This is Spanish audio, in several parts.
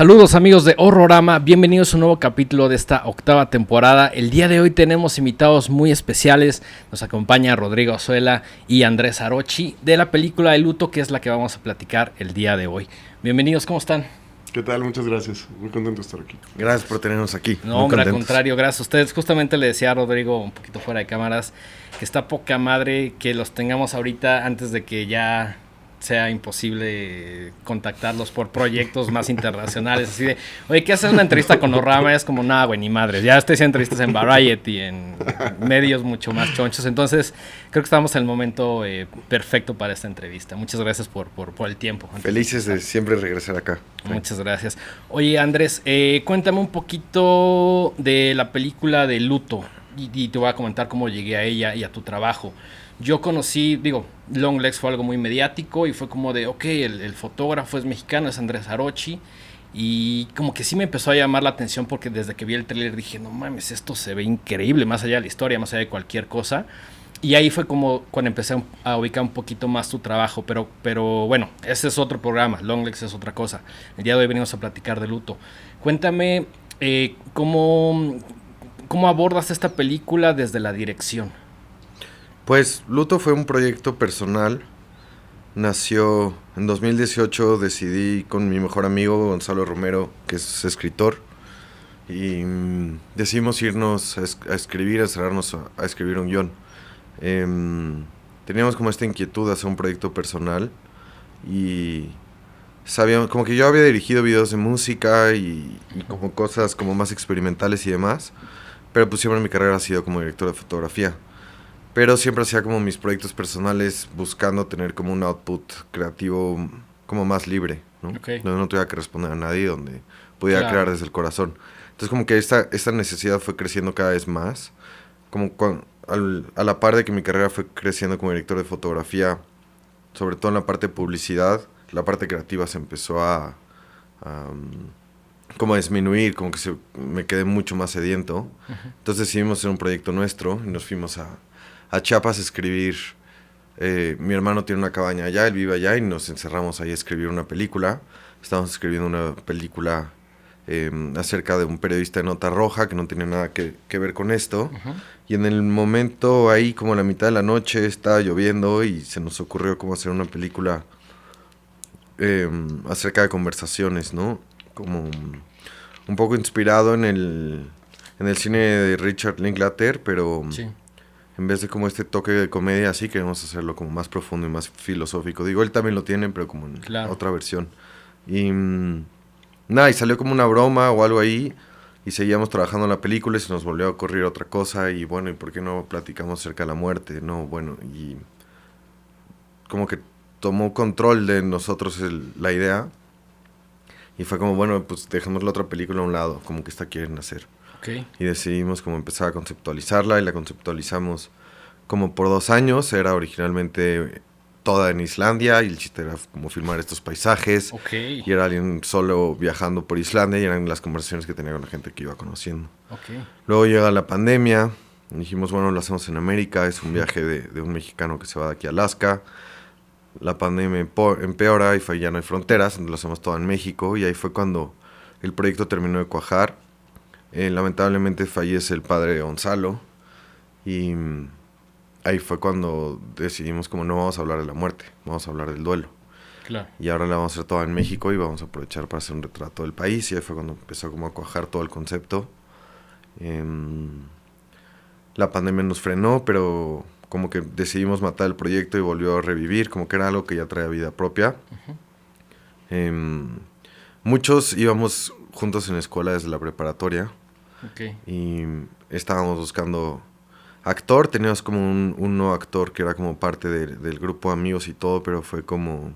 Saludos amigos de Horrorama, bienvenidos a un nuevo capítulo de esta octava temporada. El día de hoy tenemos invitados muy especiales. Nos acompaña Rodrigo Azuela y Andrés Arochi de la película El Luto, que es la que vamos a platicar el día de hoy. Bienvenidos, ¿cómo están? ¿Qué tal? Muchas gracias. Muy contento de estar aquí. Gracias por tenernos aquí. No, hombre, al contrario, gracias a ustedes. Justamente le decía a Rodrigo, un poquito fuera de cámaras, que está poca madre que los tengamos ahorita antes de que ya sea imposible contactarlos por proyectos más internacionales, así de, oye, ¿qué haces una entrevista con Horrorama? Es como, nada, güey, ni madres, ya estoy haciendo entrevistas en Variety, en medios mucho más chonchos, entonces creo que estamos en el momento perfecto para esta entrevista. Muchas gracias por el tiempo. Felices de siempre regresar acá. Muchas gracias. Oye, Andrés, cuéntame un poquito de la película de Luto y te voy a comentar cómo llegué a ella y a tu trabajo. Yo conocí, Longlegs fue algo muy mediático y fue como de, ok, el fotógrafo es mexicano, es Andrés Arochi, y como que sí me empezó a llamar la atención porque desde que vi el tráiler dije, no mames, esto se ve increíble, más allá de la historia, más allá de cualquier cosa, y ahí fue como cuando empecé a ubicar un poquito más tu trabajo, pero bueno, ese es otro programa, Longlegs es otra cosa. El día de hoy venimos a platicar de Luto. Cuéntame cómo abordas esta película desde la dirección. Pues Luto fue un proyecto personal. Nació en 2018, decidí con mi mejor amigo Gonzalo Romero, que es escritor, y decidimos irnos a escribir, a cerrarnos a escribir un guión. Teníamos como esta inquietud de hacer un proyecto personal y sabíamos, como que yo había dirigido videos de música y como cosas como más experimentales y demás, pero pues siempre mi carrera ha sido como director de fotografía. Pero siempre hacía como mis proyectos personales buscando tener como un output creativo como más libre, ¿no? Okay. Donde no tuviera que responder a nadie, donde pudiera crear desde el corazón. Entonces como que esta necesidad fue creciendo cada vez más. Como a la par de que mi carrera fue creciendo como director de fotografía, sobre todo en la parte de publicidad, la parte creativa se empezó a como a disminuir, como que me quedé mucho más sediento. Uh-huh. Entonces decidimos hacer un proyecto nuestro y nos fuimos a Chiapas a escribir. Mi hermano tiene una cabaña allá, él vive allá y nos encerramos ahí a escribir una película. Estábamos escribiendo una película acerca de un periodista de nota roja que no tiene nada que ver con esto. Uh-huh. Y en el momento ahí, como a la mitad de la noche, estaba lloviendo y se nos ocurrió como hacer una película acerca de conversaciones, ¿no? Como un poco inspirado en el cine de Richard Linklater, pero sí. En vez de como este toque de comedia así, queremos hacerlo como más profundo y más filosófico. Digo, él también lo tiene, pero como en otra versión. Y y salió como una broma o algo ahí, y seguíamos trabajando en la película y se nos volvió a ocurrir otra cosa, y bueno, ¿y por qué no platicamos acerca de la muerte? No, bueno, y como que tomó control de nosotros la idea, y fue como, bueno, pues dejemos la otra película a un lado, como que esta quieren hacer. Okay. Y decidimos como empezar a conceptualizarla, y la conceptualizamos como por 2 años. Era originalmente toda en Islandia y el chiste era como filmar estos paisajes. Okay. Y era alguien solo viajando por Islandia y eran las conversaciones que tenía con la gente que iba conociendo. Okay. Luego llega la pandemia, y dijimos, bueno, lo hacemos en América, es un viaje de un mexicano que se va de aquí a Alaska. La pandemia empeora y ya no hay fronteras, entonces lo hacemos todo en México, y ahí fue cuando el proyecto terminó de cuajar. Lamentablemente fallece el padre de Gonzalo, y ahí fue cuando decidimos como no vamos a hablar de la muerte, vamos a hablar del duelo. Claro. Y ahora la vamos a hacer toda en México y vamos a aprovechar para hacer un retrato del país, y ahí fue cuando empezó como a cuajar todo el concepto. La pandemia nos frenó, pero como que decidimos matar el proyecto y volvió a revivir, como que era algo que ya traía vida propia. Uh-huh. Muchos íbamos juntos en la escuela desde la preparatoria. Okay. Y estábamos buscando actor, teníamos como un nuevo actor que era como parte del grupo de amigos y todo, pero fue como,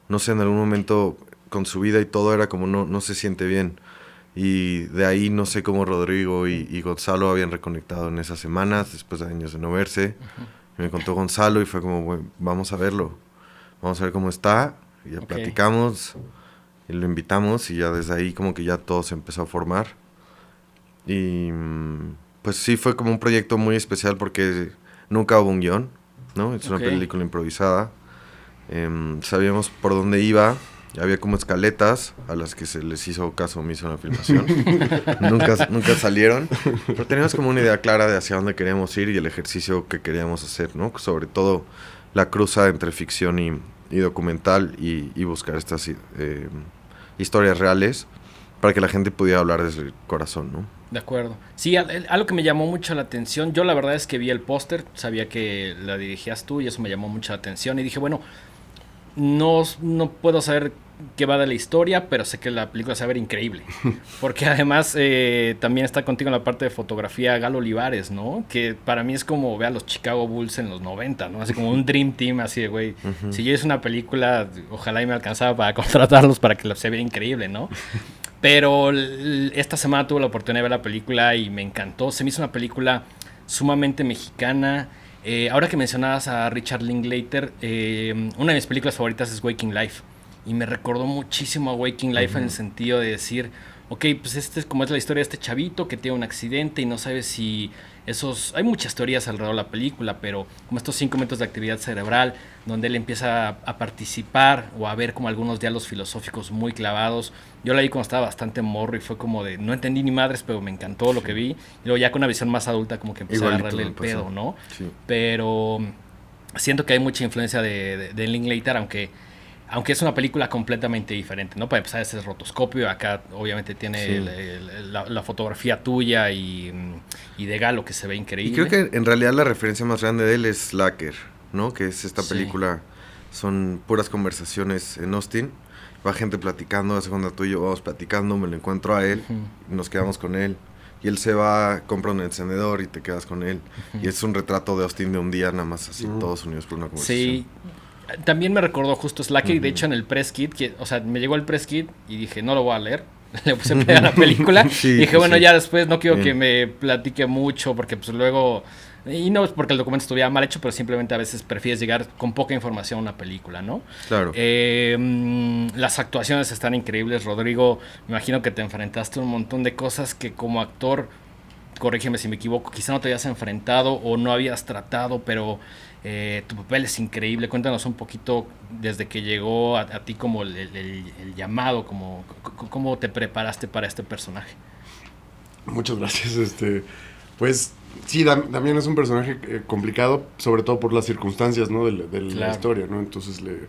no sé, en algún momento con su vida y todo era como no se siente bien. Y de ahí no sé cómo Rodrigo y Gonzalo habían reconectado en esas semanas, después de años de no verse. Uh-huh. Me contó Gonzalo y fue como, bueno, vamos a verlo, vamos a ver cómo está. Y ya platicamos y lo invitamos, y ya desde ahí como que ya todo se empezó a formar. Y pues sí, fue como un proyecto muy especial porque nunca hubo un guión, ¿no? Es una película improvisada. Sabíamos por dónde iba, había como escaletas a las que se les hizo caso omiso en la filmación. nunca salieron, pero teníamos como una idea clara de hacia dónde queríamos ir y el ejercicio que queríamos hacer, ¿no? Sobre todo la cruza entre ficción y documental y buscar estas historias reales para que la gente pudiera hablar desde el corazón, ¿no? De acuerdo. Sí, algo que me llamó mucho la atención, yo la verdad es que vi el póster, sabía que la dirigías tú y eso me llamó mucho la atención y dije, bueno, no puedo saber qué va de la historia, pero sé que la película se va a ver increíble. Porque además también está contigo en la parte de fotografía Galo Olivares, ¿no? Que para mí es como ver a los Chicago Bulls en los 90, ¿no? Así como un Dream Team, así de, güey, si yo hice una película, ojalá y me alcanzaba para contratarlos para que se vea increíble, ¿no? Pero esta semana tuve la oportunidad de ver la película y me encantó. Se me hizo una película sumamente mexicana. Ahora que mencionabas a Richard Linklater, una de mis películas favoritas es Waking Life. Y me recordó muchísimo a Waking Life en el sentido de decir, ok, pues este es como es la historia de este chavito que tiene un accidente y no sabe si hay muchas teorías alrededor de la película, pero como estos 5 minutos de actividad cerebral, donde él empieza a participar o a ver como algunos diálogos filosóficos muy clavados. Yo la vi cuando estaba bastante morro y fue como de, no entendí ni madres, pero me encantó lo que vi. Y luego ya con una visión más adulta como que empecé a agarrarle el pedo, ¿no? Sí. Pero siento que hay mucha influencia de Linklater, aunque es una película completamente diferente, ¿no? Para empezar, ese es Rotoscopio. Acá, obviamente, tiene la fotografía tuya y de Galo, que se ve increíble. Y creo que, en realidad, la referencia más grande de él es Slacker, ¿no? Que es esta película, son puras conversaciones en Austin. Va gente platicando, hace cuando tú y yo vamos platicando, me lo encuentro a él, y nos quedamos con él. Y él se va, compra un encendedor y te quedas con él. Y es un retrato de Austin de un día, nada más así, todos unidos por una conversación. Sí. También me recordó justo Slacker y de hecho en el press kit, me llegó el press kit y dije, no lo voy a leer. Le puse play a la película y dije, bueno, ya después no quiero que me platique mucho porque pues luego... Y no es porque el documento estuviera mal hecho, pero simplemente a veces prefieres llegar con poca información a una película, ¿no? Claro. Las actuaciones están increíbles, Rodrigo. Me imagino que te enfrentaste a un montón de cosas que como actor, corrígeme si me equivoco, quizá no te habías enfrentado o no habías tratado, pero tu papel es increíble. Cuéntanos un poquito desde que llegó a ti como el llamado, cómo te preparaste para este personaje. Muchas gracias. Pues sí, también es un personaje complicado, sobre todo por las circunstancias, ¿no? de la historia, ¿no? Entonces le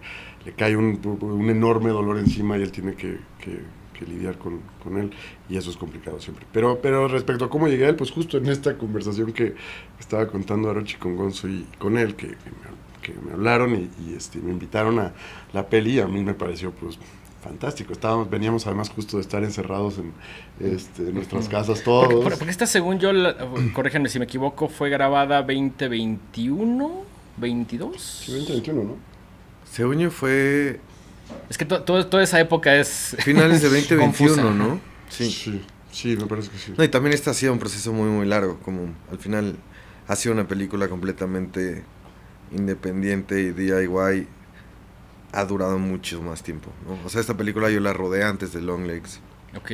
cae un enorme dolor encima y él tiene que lidiar con él, y eso es complicado siempre. Pero respecto a cómo llegué a él, pues justo en esta conversación que estaba contando Arochi con Gonzo y con él, que me hablaron y me invitaron a la peli, a mí me pareció pues fantástico. Veníamos además justo de estar encerrados en nuestras casas todos. Porque esta, según yo, corríjanme si me equivoco, fue grabada 2021, 22. Sí, 2021, ¿no? Según yo fue... Es que toda esa época es... Finales de 2021, ¿no? Sí, me parece que sí. No, y también este ha sido un proceso muy, muy largo. Como al final ha sido una película completamente independiente y DIY. Ha durado mucho más tiempo, ¿no? O sea, esta película yo la rodé antes de Longlegs. Ok.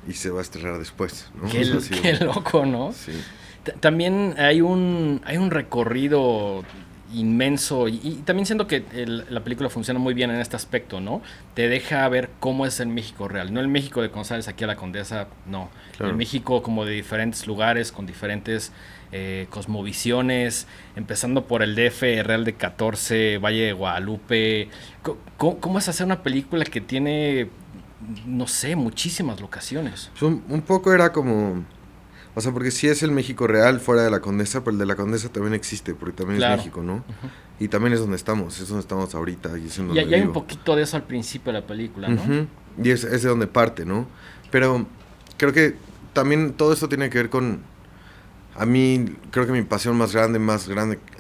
Y se va a estrenar después, ¿no? Qué loco, ¿no? Sí. También hay un recorrido inmenso y también siento que la película funciona muy bien en este aspecto, ¿no? Te deja ver cómo es el México real, no el México de cuando sales aquí a la Condesa, no. Claro. El México como de diferentes lugares, con diferentes cosmovisiones, empezando por el DF, Real de 14, Valle de Guadalupe. ¿Cómo es hacer una película que tiene, no sé, muchísimas locaciones? Pues un poco era como... O sea, porque sí es el México real fuera de la Condesa, pero el de la Condesa también existe, porque también es México, ¿no? Uh-huh. Y también es donde estamos ahorita. Y hay un poquito de eso al principio de la película, ¿no? Uh-huh. Y es de donde parte, ¿no? Pero creo que también todo esto tiene que ver con... A mí, creo que mi pasión más grande,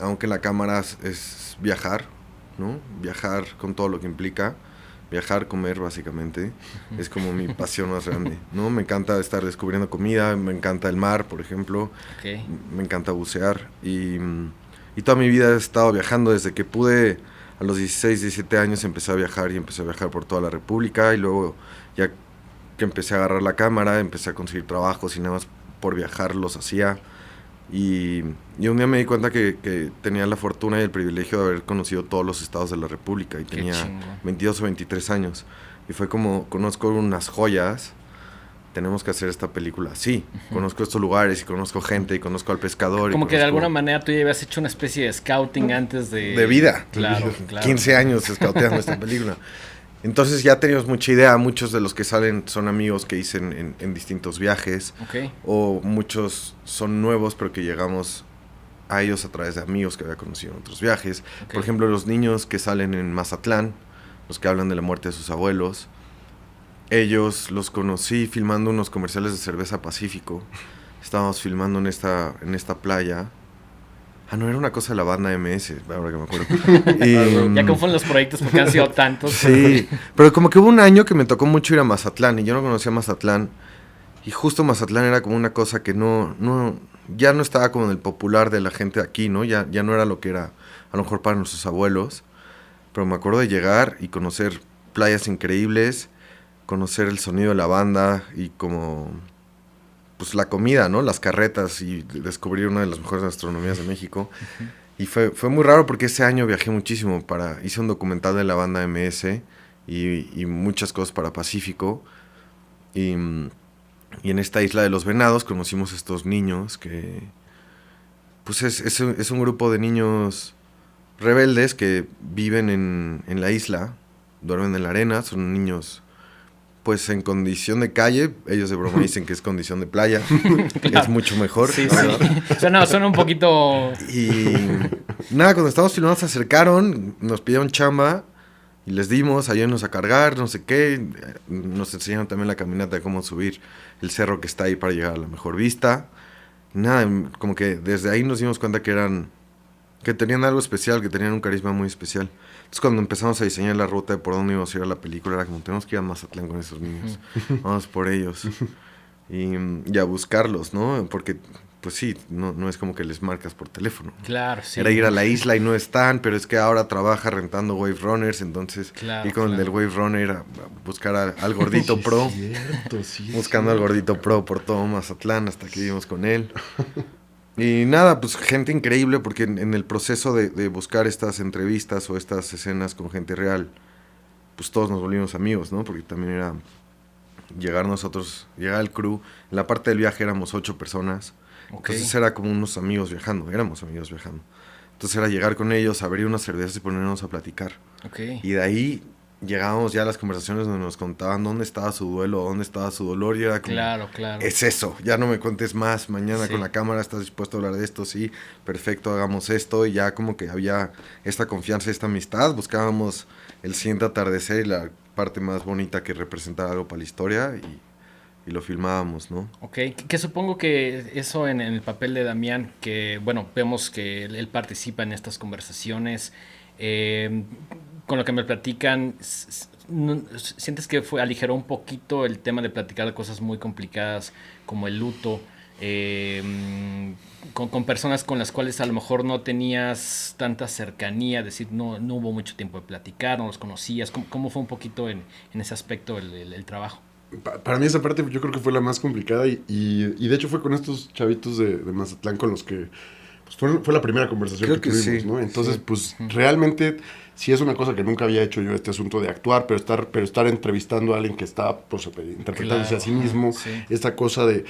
aunque en la cámara, es viajar, ¿no? Viajar con todo lo que implica. Viajar, comer, básicamente, es como mi pasión más grande, ¿no? Me encanta estar descubriendo comida, me encanta el mar, por ejemplo, me encanta bucear y toda mi vida he estado viajando. Desde que pude, a los 16, 17 años empecé a viajar por toda la República, y luego ya que empecé a agarrar la cámara, empecé a conseguir trabajos y nada más por viajar los hacía. Y un día me di cuenta que tenía la fortuna y el privilegio de haber conocido todos los estados de la República. Y tenía 22 o 23 años. Y fue como, conozco unas joyas, tenemos que hacer esta película así. Conozco estos lugares y conozco gente y conozco al pescador. Como que de alguna manera tú ya habías hecho una especie de scouting antes de... De vida. Claro, claro. 15 años scouteando esta película. Entonces ya teníamos mucha idea. Muchos de los que salen son amigos que hice en distintos viajes. Okay. O muchos son nuevos, pero que llegamos a ellos a través de amigos que había conocido en otros viajes. Okay. Por ejemplo, los niños que salen en Mazatlán, los que hablan de la muerte de sus abuelos. Ellos los conocí filmando unos comerciales de cerveza Pacífico. Estábamos filmando en esta playa. Ah, no, era una cosa de la banda MS, ahora que me acuerdo. Y, ya confunden los proyectos porque han sido tantos. Sí, pero como que hubo un año que me tocó mucho ir a Mazatlán y yo no conocía Mazatlán. Y justo Mazatlán era como una cosa que ya no estaba como en el popular de la gente de aquí, ¿no? Ya no era lo que era a lo mejor para nuestros abuelos. Pero me acuerdo de llegar y conocer playas increíbles, conocer el sonido de la banda y como... pues la comida, ¿no? Las carretas y descubrir una de las mejores gastronomías de México. Uh-huh. Y fue muy raro porque ese año viajé muchísimo hice un documental de la banda MS y muchas cosas para Pacífico. Y en esta isla de los Venados conocimos a estos niños que... pues es un grupo de niños rebeldes que viven en la isla, duermen en la arena, son niños... pues en condición de calle, ellos de broma dicen que es condición de playa, claro. Es mucho mejor. Sí, sí. Suena un poquito... Y nada, cuando estábamos filmando se acercaron, nos pidieron chamba y les dimos, ayúdenos a cargar, no sé qué. Nos enseñaron también la caminata de cómo subir el cerro que está ahí para llegar a la mejor vista. Y nada, como que desde ahí nos dimos cuenta que tenían algo especial, que tenían un carisma muy especial. Entonces cuando empezamos a diseñar la ruta de por dónde íbamos a ir a la película, era como, tenemos que ir a Mazatlán con esos niños, vamos por ellos. Y a buscarlos, ¿no? Porque, pues sí, no es como que les marcas por teléfono. Claro, sí. Era ir a la isla y no están, pero es que ahora trabaja rentando Wave Runners, entonces claro, y con el del Wave Runner a buscar al gordito pro. Sí, buscando al gordito pro por todo Mazatlán hasta que vivimos con él. Y nada, pues gente increíble porque en el proceso de buscar estas entrevistas o estas escenas con gente real, pues todos nos volvimos amigos, ¿no? Porque también era llegar el crew. En la parte del viaje éramos 8 personas. Okay. Entonces era como unos amigos viajando, éramos amigos viajando. Entonces era llegar con ellos, abrir unas cervezas y ponernos a platicar. Okay. Y de ahí llegábamos ya a las conversaciones donde nos contaban dónde estaba su duelo, dónde estaba su dolor, y era como, claro. Es eso, ya no me cuentes más, mañana con la cámara estás dispuesto a hablar de esto, sí, perfecto, hagamos esto, y ya como que había esta confianza, esta amistad, buscábamos el siguiente atardecer y la parte más bonita que representara algo para la historia, y lo filmábamos, ¿no? Ok, que supongo que eso en el papel de Damián, que bueno, vemos que él participa en estas conversaciones, con lo que me platican, ¿sientes que aligeró un poquito el tema de platicar de cosas muy complicadas como el luto, con personas con las cuales a lo mejor no tenías tanta cercanía, es decir, no hubo mucho tiempo de platicar, no los conocías? ¿Cómo fue un poquito en ese aspecto el trabajo? Para mí esa parte yo creo que fue la más complicada y de hecho fue con estos chavitos de Mazatlán con los que pues fue la primera conversación creo que tuvimos, sí, ¿no? Entonces, sí. Pues realmente sí es una cosa que nunca había hecho yo, este asunto de actuar, pero estar entrevistando a alguien que está pues, interpretándose a sí mismo, esta cosa de,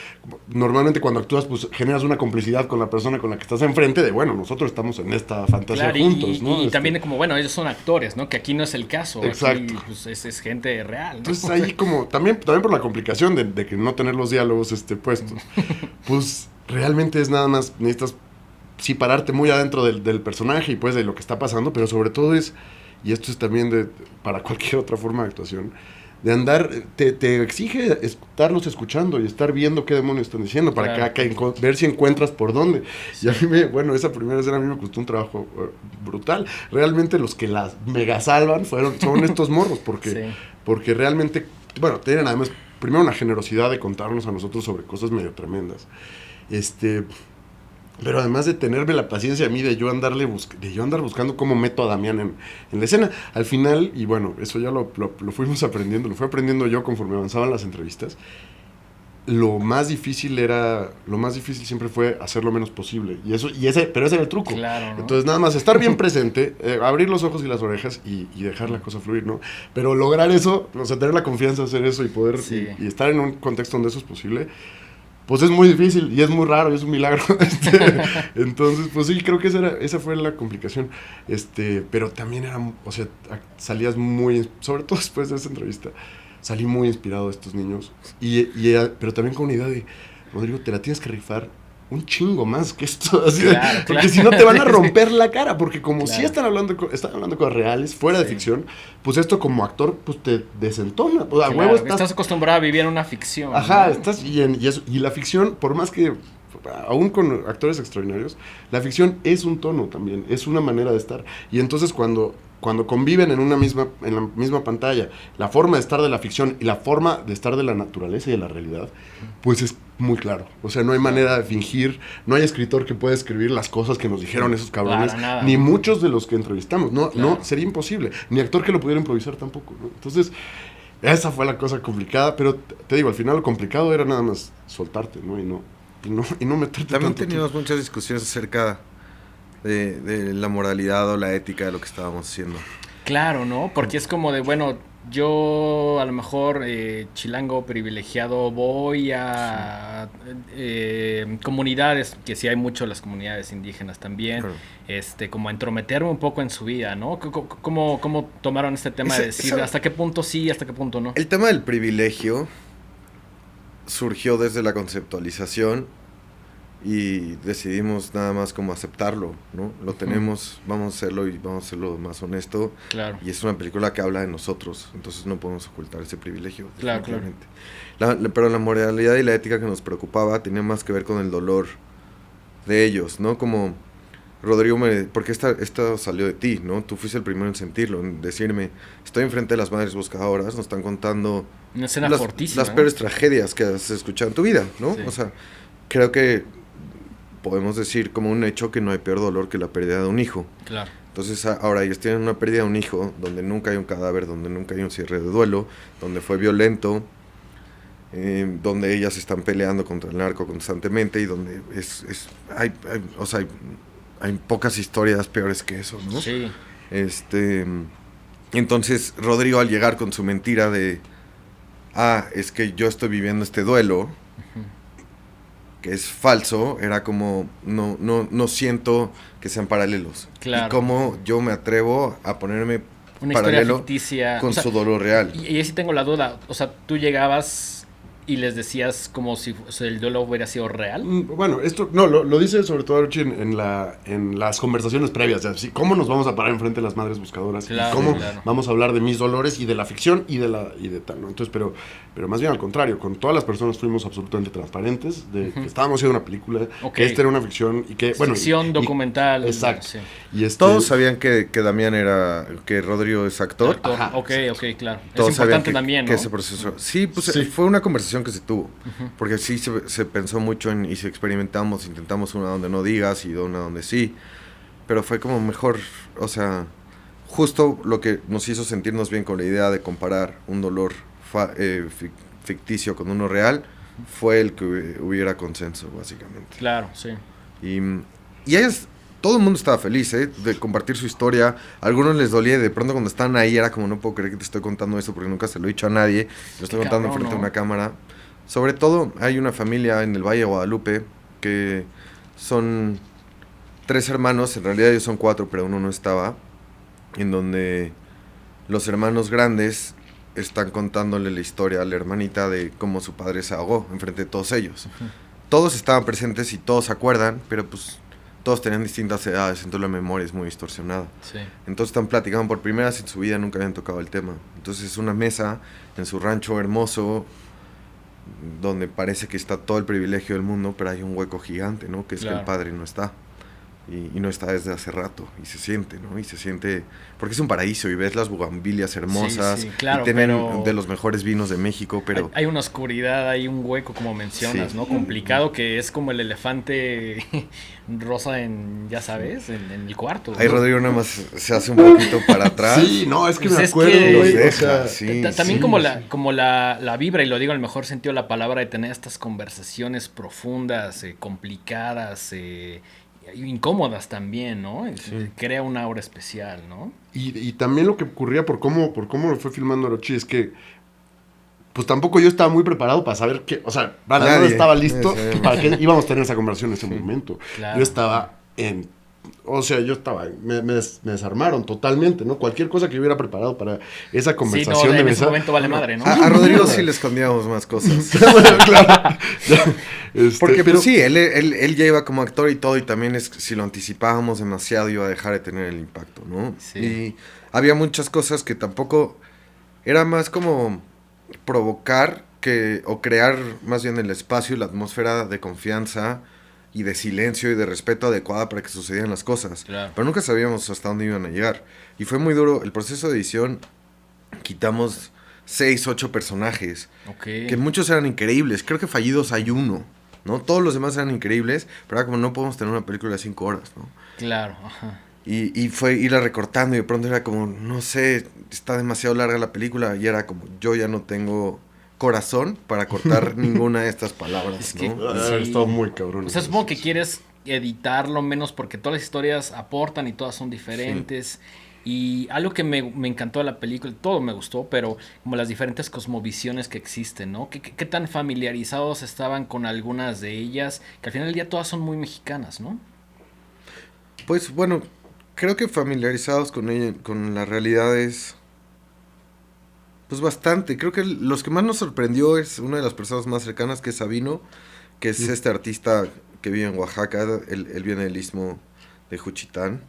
normalmente cuando actúas pues generas una complicidad con la persona con la que estás enfrente, de bueno, nosotros estamos en esta fantasía juntos, ¿no? Y también como, bueno, ellos son actores, ¿no? Que aquí no es el caso. Exacto. Aquí, pues, es gente real, ¿no? Entonces ahí como, también por la complicación de que no tener los diálogos puestos, pues realmente es nada más, necesitas sí pararte muy adentro del personaje y pues de lo que está pasando, pero sobre todo y esto es también para cualquier otra forma de actuación, de andar, te exige estarlos escuchando y estar viendo qué demonios están diciendo para ver si encuentras por dónde. Sí. Y a mí esa primera escena a mí me costó un trabajo brutal. Realmente los que las mega salvan son estos morros, porque realmente, bueno, tienen además primero una generosidad de contarnos a nosotros sobre cosas medio tremendas. Pero además de tenerme la paciencia a mí de yo andar buscando cómo meto a Damián en la escena. Al final, y bueno, eso ya lo fuimos aprendiendo, lo fui aprendiendo yo conforme avanzaban las entrevistas. lo más difícil siempre fue hacer lo menos posible. Pero ese era el truco. Claro, ¿no? Entonces, nada más estar bien presente, abrir los ojos y las orejas y dejar la cosa fluir, ¿no? Pero lograr eso, o sea, tener la confianza de hacer eso y poder y estar en un contexto donde eso es posible, pues es muy difícil y es muy raro y es un milagro. Entonces, pues sí, creo que esa fue la complicación. Pero también o sea, salías muy, sobre todo después de esa entrevista, salí muy inspirado de estos niños. Pero también con una idea de, Rodrigo, te la tienes que rifar un chingo más que esto. Así porque si no te van a romper la cara. Porque como si están hablando cosas reales, fuera de ficción, pues esto como actor, pues te desentona. O sea, huevo estás acostumbrado a vivir en una ficción. Ajá, ¿no? Y la ficción, por más que, aún con actores extraordinarios, la ficción es un tono también, es una manera de estar. Y entonces cuando conviven en la misma pantalla, la forma de estar de la ficción y la forma de estar de la naturaleza y de la realidad, pues es muy claro. O sea, no hay manera de fingir, no hay escritor que pueda escribir las cosas que nos dijeron esos cabrones, ni muchos de los que entrevistamos. No, sería imposible. Ni actor que lo pudiera improvisar tampoco, ¿no? Entonces, esa fue la cosa complicada, pero te digo, al final lo complicado era nada más soltarte, ¿no? Y no meterte También tanto. teníamos muchas discusiones acerca de la moralidad o la ética de lo que estábamos haciendo. Claro, ¿no? Porque es como de, bueno, yo a lo mejor chilango privilegiado voy a comunidades, que sí hay mucho las comunidades indígenas también, claro. Como a entrometerme un poco en su vida, ¿no? ¿Cómo tomaron este tema de decir hasta qué punto sí, hasta qué punto no? El tema del privilegio surgió desde la conceptualización y decidimos nada más como aceptarlo, ¿no? Lo tenemos, vamos a hacerlo y vamos a hacerlo más honesto. Claro. Y es una película que habla de nosotros, entonces no podemos ocultar ese privilegio. Claro. Pero la moralidad y la ética que nos preocupaba tenía más que ver con el dolor de ellos, ¿no? Como Rodrigo porque esto salió de ti, ¿no? Tú fuiste el primero en sentirlo, en decirme, estoy enfrente de las madres buscadoras, nos están contando una escena fortísima, las peores tragedias que has escuchado en tu vida, ¿no? Sí. O sea, creo que podemos decir como un hecho que no hay peor dolor que la pérdida de un hijo. Claro. Entonces ahora ellos tienen una pérdida de un hijo donde nunca hay un cadáver, donde nunca hay un cierre de duelo, donde fue violento, donde ellas están peleando contra el narco constantemente y donde hay pocas historias peores que eso, ¿no? Sí. Entonces Rodrigo, al llegar con su mentira de es que yo estoy viviendo este duelo, que es falso, era como no siento que sean paralelos. Claro. Y cómo yo me atrevo a ponerme una paralelo ficticia con su dolor real. Y ahí sí tengo la duda, o sea, tú llegabas y les decías como si el duelo hubiera sido real. Bueno, esto lo dice sobre todo Archie en las conversaciones previas, ¿sí? ¿Cómo nos vamos a parar enfrente de las madres buscadoras? Claro, y ¿cómo claro. vamos a hablar de mis dolores y de la ficción y de tal, ¿no? Entonces, pero más bien al contrario, con todas las personas fuimos absolutamente transparentes de que estábamos haciendo una película, que esta era una ficción y que, bueno... Ficción documental. Exacto. Sí. Y todos sabían que Damián que Rodrigo es actor. Ok, claro. Todos es importante también, ¿no? que ese proceso... Sí, pues sí. Fue una conversación que se tuvo. Porque sí se pensó mucho y si experimentamos, intentamos una donde no digas y una donde sí. Pero fue como mejor, o sea, justo lo que nos hizo sentirnos bien con la idea de comparar un dolor ficticio con uno real fue el que hubiera consenso, básicamente. Claro, sí. Y ellas... Todo el mundo estaba feliz, de compartir su historia. A algunos les dolía, de pronto cuando estaban ahí era como, no puedo creer que te estoy contando esto porque nunca se lo he dicho a nadie. Lo estoy contando enfrente de una cámara. Sobre todo, hay una familia en el Valle de Guadalupe que son 3 hermanos, en realidad ellos son 4, pero uno no estaba, en donde los hermanos grandes están contándole la historia a la hermanita de cómo su padre se ahogó enfrente de todos ellos. Todos estaban presentes y todos se acuerdan, pero pues... Todos tenían distintas edades, entonces la memoria es muy distorsionada. Sí. Entonces están platicando por primera vez en su vida, nunca habían tocado el tema. Entonces es una mesa en su rancho hermoso, donde parece que está todo el privilegio del mundo, pero hay un hueco gigante, ¿no? Que es que el padre no está. y no está desde hace rato, y se siente, ¿no? Y se siente, porque es un paraíso, y ves las bugambilias hermosas, sí, claro, y tienen pero de los mejores vinos de México, pero... Hay una oscuridad, hay un hueco, como mencionas, Sí. ¿no? Complicado, que es como el elefante rosa en, ya sabes, en el cuarto, ¿no? Ahí Rodrigo nada más se hace un poquito para atrás. Sí, no, es que Pues me es acuerdo, que- güey. Los O sea, deja, sí, También sí. como la vibra, y lo digo en el mejor sentido de la palabra, de tener estas conversaciones profundas, complicadas, incómodas también, ¿no? Crea una aura especial, ¿no? y también lo que ocurría por cómo lo fue filmando Orochi es que pues tampoco yo estaba muy preparado para saber qué, o sea, para nada Nadie. estaba listo Sí. para que íbamos a tener esa conversación en ese momento. Claro. Yo estaba me desarmaron totalmente, ¿no? Cualquier cosa que yo hubiera preparado para esa Sí, conversación no, de en mesa. ese momento vale madre, ¿no? A Rodrigo sí le escondíamos más cosas. Claro. Porque pero pues sí, él ya iba como actor y todo, y también si lo anticipábamos demasiado iba a dejar de tener el impacto, ¿no? Sí. Y había muchas cosas que tampoco era más como provocar o crear más bien el espacio y la atmósfera de confianza y de silencio y de respeto adecuada para que sucedieran las cosas. Claro. Pero nunca sabíamos hasta dónde iban a llegar. Y fue muy duro. El proceso de edición, quitamos 6, 8 personajes. Ok. Que muchos eran increíbles. Creo que fallidos hay uno, ¿no? Todos los demás eran increíbles, pero era como no podemos tener una película de 5 horas, ¿no? Claro, ajá. Y fue irla recortando y de pronto era como, no sé, está demasiado larga la película y era como, yo ya no tengo corazón para cortar ninguna de estas palabras, Es que- ¿no? ha estado muy cabrón. O sea, supongo que quieres editarlo menos porque todas las historias aportan y todas son diferentes. Y algo que me encantó de la película, todo me gustó, pero como las diferentes cosmovisiones que existen, ¿no? ¿Qué tan familiarizados estaban con algunas de ellas? Que al final del día todas son muy mexicanas, ¿no? Pues bueno, creo que familiarizados con ella, con las realidades, pues bastante. Creo que los que más nos sorprendió es una de las personas más cercanas, que es Sabino, que es este artista que vive en Oaxaca. Él viene del istmo de Juchitán,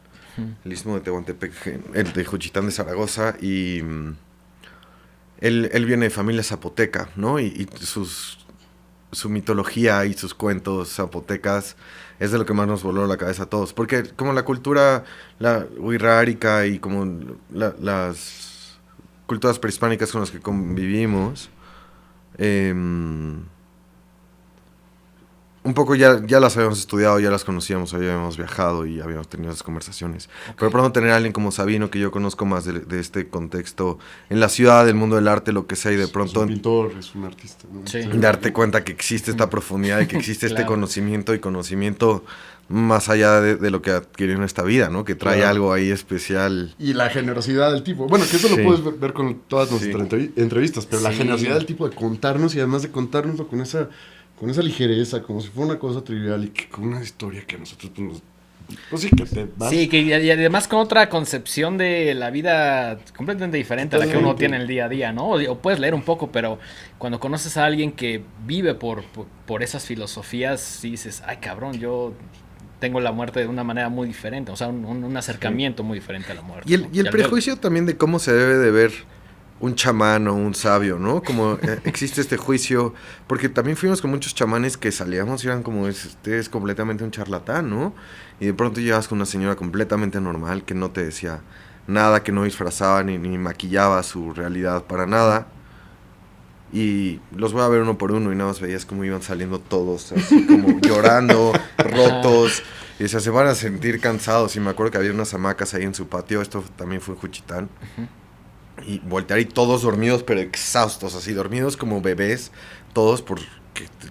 el istmo de Tehuantepec, el de Juchitán de Zaragoza, y él viene de familia zapoteca, ¿no? Y su mitología y sus cuentos zapotecas es de lo que más nos voló la cabeza a todos. Porque como la cultura wixárika y como las culturas prehispánicas con las que convivimos, un poco ya las habíamos estudiado, ya las conocíamos, habíamos viajado y habíamos tenido esas conversaciones. Okay. Pero pronto tener a alguien como Sabino, que yo conozco más de este contexto en la ciudad, del mundo del arte, lo que sea, y de pronto... Es un pintor, es un artista, ¿no? Sí. Darte cuenta que existe esta profundidad y que existe este conocimiento más allá de lo que adquirió en esta vida, ¿no? Que trae algo ahí especial. Y la generosidad del tipo. Bueno, que eso lo puedes ver con todas nuestras entrevistas, pero la generosidad del tipo de contarnos, y además de contárnoslo con esa ligereza, como si fuera una cosa trivial y que con una historia que a nosotros pues sí, que te vas. Sí, y además con otra concepción de la vida completamente diferente a la que uno tiene el día a día, ¿no? O puedes leer un poco, pero cuando conoces a alguien que vive por esas filosofías, sí dices, ay cabrón, yo tengo la muerte de una manera muy diferente, o sea, un acercamiento muy diferente a la muerte. Y el prejuicio también de cómo se debe de ver un chamán o un sabio, ¿no? Como existe este juicio, porque también fuimos con muchos chamanes que salíamos y eran como, este es completamente un charlatán, ¿no? Y de pronto llegas con una señora completamente normal que no te decía nada, que no disfrazaba ni maquillaba su realidad para nada. Y los voy a ver uno por uno y nada más veías cómo iban saliendo todos, así como llorando, rotos. Y se van a sentir cansados. Y me acuerdo que había unas hamacas ahí en su patio, esto también fue en Juchitán. Y voltear y todos dormidos, pero exhaustos, así dormidos como bebés, todos porque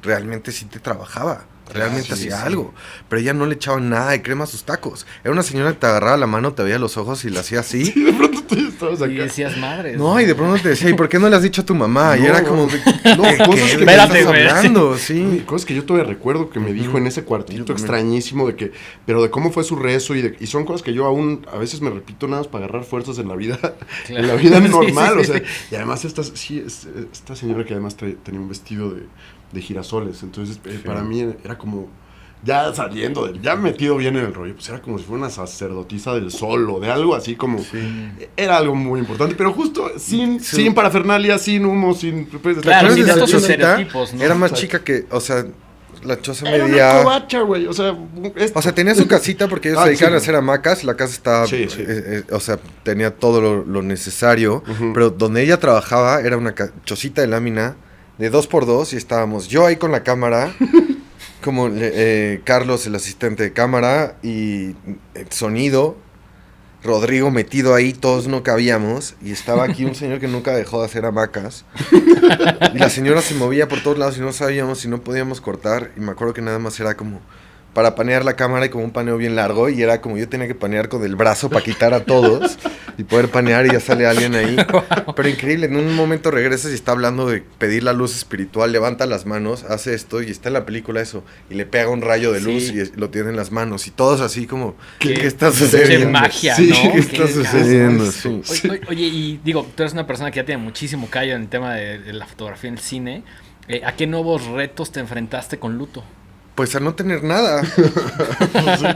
realmente sí te trabajaba, realmente hacía algo, pero ella no le echaba nada de crema a sus tacos. Era una señora que te agarraba la mano, te veía los ojos y la hacía así. Y de pronto tú ya estabas acá. Y decías, madre. No, y de pronto te decía, ¿y por qué no le has dicho a tu mamá? Y era como, cosas que espérate, güey. hablando, sí. Cosas que yo todavía recuerdo que me dijo en ese cuartito extrañísimo pero de cómo fue su rezo y son cosas que yo aún a veces me repito nada más para agarrar fuerzas en la vida, en la vida normal, o sea, y además esta señora que además tenía un vestido de girasoles, entonces para mí era como ya saliendo, ya metido bien en el rollo, pues era como si fuera una sacerdotisa del sol o de algo así como, era algo muy importante, pero justo sin parafernalia, sin humo, sin... Claro, sin estos Chocita estereotipos, ¿no? era más chica que, o sea, la choza Era medía... una covacha, güey. O sea, tenía su casita porque ellos se dedicaban a hacer hamacas. La casa estaba... Sí. O sea, tenía todo lo necesario. Pero donde ella trabajaba era una chocita de lámina de 2x2 y estábamos yo ahí con la cámara, como Carlos, el asistente de cámara, y sonido, Rodrigo metido ahí, todos no cabíamos, y estaba aquí un señor que nunca dejó de hacer hamacas, y la señora se movía por todos lados y no sabíamos si no podíamos cortar, y me acuerdo que nada más era como para panear la cámara y como un paneo bien largo, y era como yo tenía que panear con el brazo para quitar a todos y poder panear y ya sale alguien ahí. Pero increíble, en un momento regresas y está hablando de pedir la luz espiritual, levanta las manos, hace esto y está en la película eso, y le pega un rayo de luz y lo tiene en las manos y todos así como, ¿qué está sucediendo? Qué magia, sí, ¿no? ¿qué está sucediendo? Sí. Oye, y digo, tú eres una persona que ya tiene muchísimo callo en el tema de la fotografía en el cine. ¿A qué nuevos retos te enfrentaste con Luto? Pues a no tener nada.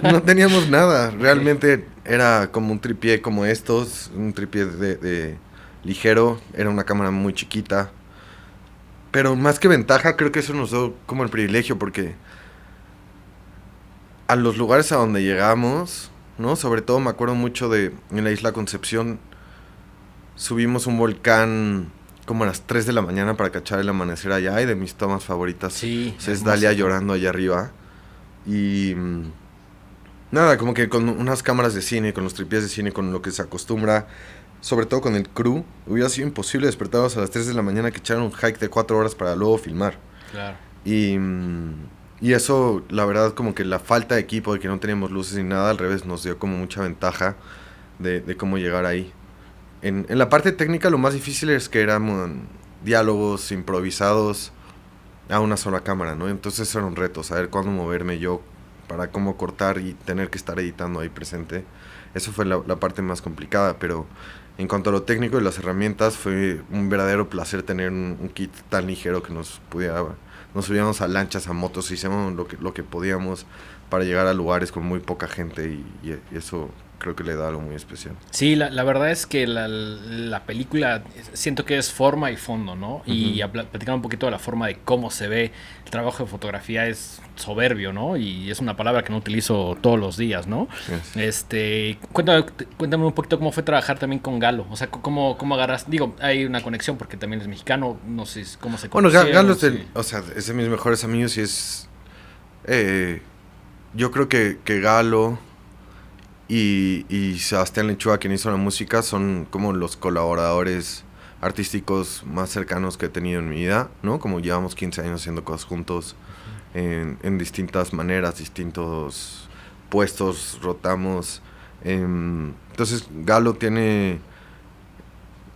No teníamos nada. Realmente era como un tripié como estos. Un tripié de ligero. Era una cámara muy chiquita. Pero más que ventaja, creo que eso nos dio como el privilegio. Porque a los lugares a donde llegamos, ¿no? Sobre todo me acuerdo mucho de en la Isla Concepción. Subimos un volcán como a las 3 de la mañana para cachar el amanecer allá, y de mis tomas favoritas es Dalia llorando allá arriba. Y nada, como que con unas cámaras de cine, con los tripiés de cine, con lo que se acostumbra, sobre todo con el crew, hubiera sido imposible despertarnos a las 3 de la mañana que echaran un hike de 4 horas para luego filmar. Claro. Y eso, la verdad, como que la falta de equipo, de que no teníamos luces ni nada, al revés, nos dio como mucha ventaja de cómo llegar ahí. En la parte técnica lo más difícil es que eran diálogos improvisados a una sola cámara, ¿no? Entonces era un reto, saber cuándo moverme yo para cómo cortar y tener que estar editando ahí presente. Eso fue la parte más complicada, pero en cuanto a lo técnico y las herramientas, fue un verdadero placer tener un kit tan ligero que nos subíamos a lanchas, a motos, hicimos lo que podíamos para llegar a lugares con muy poca gente y eso creo que le da algo muy especial. Sí, la verdad es que la película siento que es forma y fondo, ¿no? Y platicando un poquito de la forma de cómo se ve el trabajo de fotografía es soberbio, ¿no? Y es una palabra que no utilizo todos los días, ¿no? Yes. Cuéntame un poquito cómo fue trabajar también con Galo. O sea, cómo agarras... Digo, hay una conexión porque también es mexicano, no sé cómo se conocieron. Bueno, Galo es de mis mejores amigos y es... yo creo que Galo y Sebastián Lechuga, quien hizo la música, son como los colaboradores artísticos más cercanos que he tenido en mi vida, ¿no? Como llevamos 15 años haciendo cosas juntos en distintas maneras, distintos puestos, rotamos. Entonces Galo tiene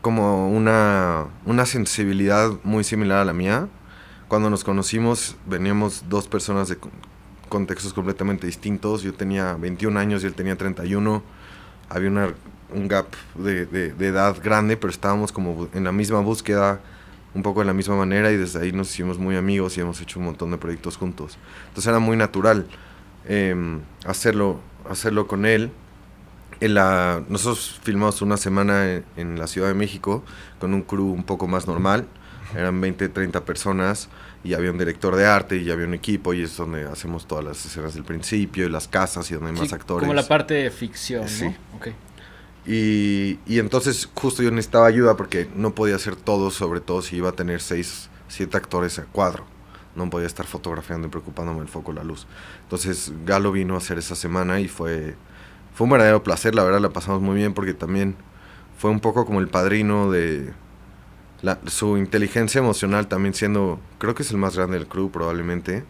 como una sensibilidad muy similar a la mía. Cuando nos conocimos veníamos dos personas de contextos completamente distintos. Yo tenía 21 años y él tenía 31. Había un gap de edad grande, pero estábamos como en la misma búsqueda, un poco de la misma manera, y desde ahí nos hicimos muy amigos y hemos hecho un montón de proyectos juntos. Entonces era muy natural hacerlo con él. Nosotros filmamos una semana en la Ciudad de México con un crew un poco más normal. Eran 20, 30 personas y había un director de arte y había un equipo, y es donde hacemos todas las escenas del principio y las casas y donde hay más actores. Como la parte de ficción, sí. ¿no? Okay. Y entonces justo yo necesitaba ayuda porque no podía hacer todo, sobre todo si iba a tener 6, 7 actores a cuadro. No podía estar fotografiando y preocupándome del foco, la luz. Entonces Galo vino a hacer esa semana y fue un verdadero placer, la verdad la pasamos muy bien porque también fue un poco como el padrino de... su inteligencia emocional también siendo, creo que es el más grande del crew probablemente.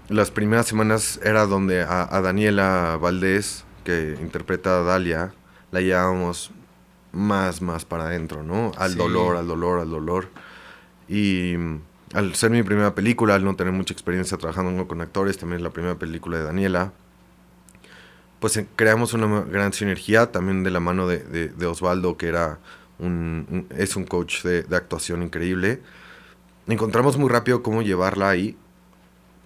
Las primeras semanas era donde a Daniela Valdés, que interpreta a Dalia, la llevábamos más para adentro, ¿no? Al dolor. Y al ser mi primera película, al no tener mucha experiencia trabajando con actores, también es la primera película de Daniela, pues creamos una gran sinergia también de la mano de Osvaldo, que era es un coach de actuación increíble. Encontramos muy rápido cómo llevarla ahí,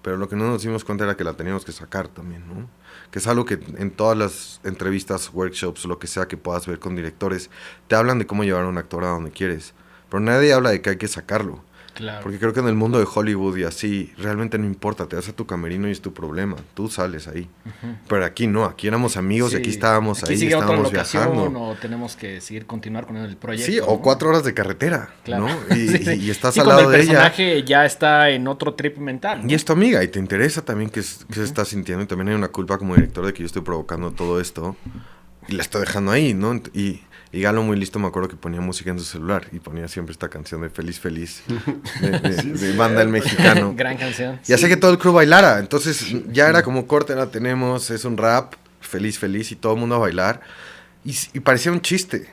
pero lo que no nos dimos cuenta era que la teníamos que sacar también, ¿no? Que es algo que en todas las entrevistas, workshops, lo que sea que puedas ver con directores, te hablan de cómo llevar a un actor a donde quieres, pero nadie habla de que hay que sacarlo. Claro. Porque creo que en el mundo de Hollywood y así, realmente no importa, te vas a tu camerino y es tu problema, tú sales ahí. Pero aquí no, aquí éramos amigos y aquí estábamos aquí ahí, sigue estábamos otra locación, viajando. o tenemos que continuar con el proyecto. Sí, o 4 horas de carretera, claro. ¿no? Y estás sí, al lado de ella. El personaje ya está en otro trip mental, ¿no? Y es tu amiga y te interesa también qué se está sintiendo. Y también hay una culpa como director de que yo estoy provocando todo esto y la estoy dejando ahí, ¿no? Y Galo, muy listo, me acuerdo que ponía música en su celular y ponía siempre esta canción de Feliz Feliz de Banda El Mexicano. Gran canción. Y hacía que todo el crew bailara. Entonces ya era como corte, la tenemos, es un rap, Feliz Feliz y todo el mundo a bailar. Y parecía un chiste.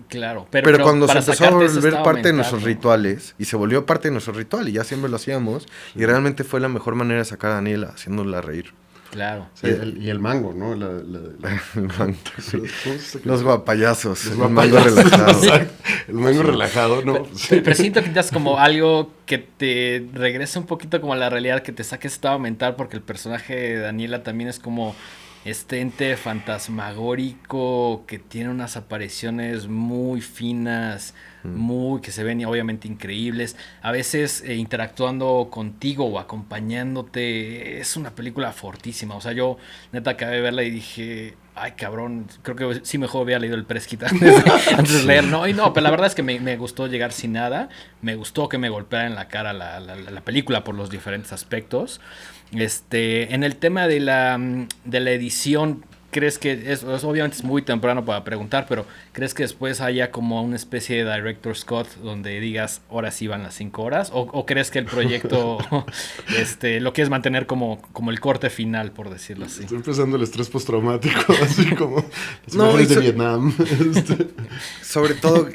Claro, pero cuando se empezó a volver parte de nuestros rituales, y se volvió parte de nuestro ritual, y ya siempre lo hacíamos, y realmente fue la mejor manera de sacar a Daniela, haciéndola reír. Claro. Sí, y el mango, ¿no? El mango, sí. Los guapayazos. El mango relajado. El mango relajado, ¿no? Pero siento que ya es como algo que te regresa un poquito como a la realidad, que te saque ese estado mental, porque el personaje de Daniela también es como este ente fantasmagórico que tiene unas apariciones muy finas, muy que se ven obviamente increíbles, a veces interactuando contigo o acompañándote. Es una película fortísima. Yo neta acabé de verla y dije, ay cabrón, creo que sí mejor había leído el press kit antes de leer. Pero la verdad es que me gustó llegar sin nada, me gustó que me golpeara en la cara la película por los diferentes aspectos. En el tema de la edición, ¿crees que obviamente es muy temprano para preguntar, pero crees que después haya como una especie de director Scott donde digas, ahora sí van las 5 horas? ¿O crees que el proyecto lo quieres mantener como el corte final, por decirlo así? Estoy empezando el estrés postraumático, así como las imágenes de Vietnam. Sobre todo,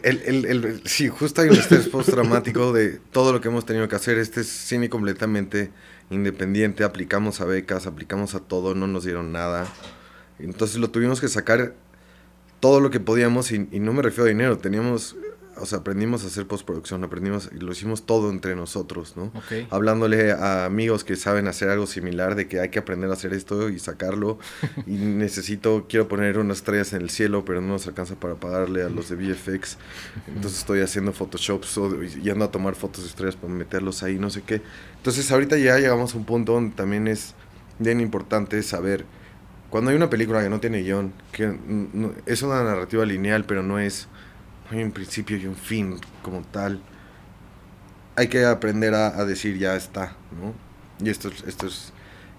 sí, justo hay un estrés postraumático de todo lo que hemos tenido que hacer. Este es cine completamente independiente, aplicamos a becas, aplicamos a todo, no nos dieron nada. Entonces lo tuvimos que sacar todo lo que podíamos y no me refiero a dinero, aprendimos a hacer postproducción, y lo hicimos todo entre nosotros, ¿no? Okay. Hablándole a amigos que saben hacer algo similar, de que hay que aprender a hacer esto y sacarlo, y quiero poner unas estrellas en el cielo, pero no nos alcanza para pagarle a los de VFX, entonces estoy haciendo Photoshops y ando a tomar fotos de estrellas para meterlos ahí, no sé qué. Entonces ahorita ya llegamos a un punto donde también es bien importante saber, cuando hay una película que no tiene guión, que es una narrativa lineal, pero no hay un principio y un fin como tal, hay que aprender a decir ya está, ¿no? Y esto es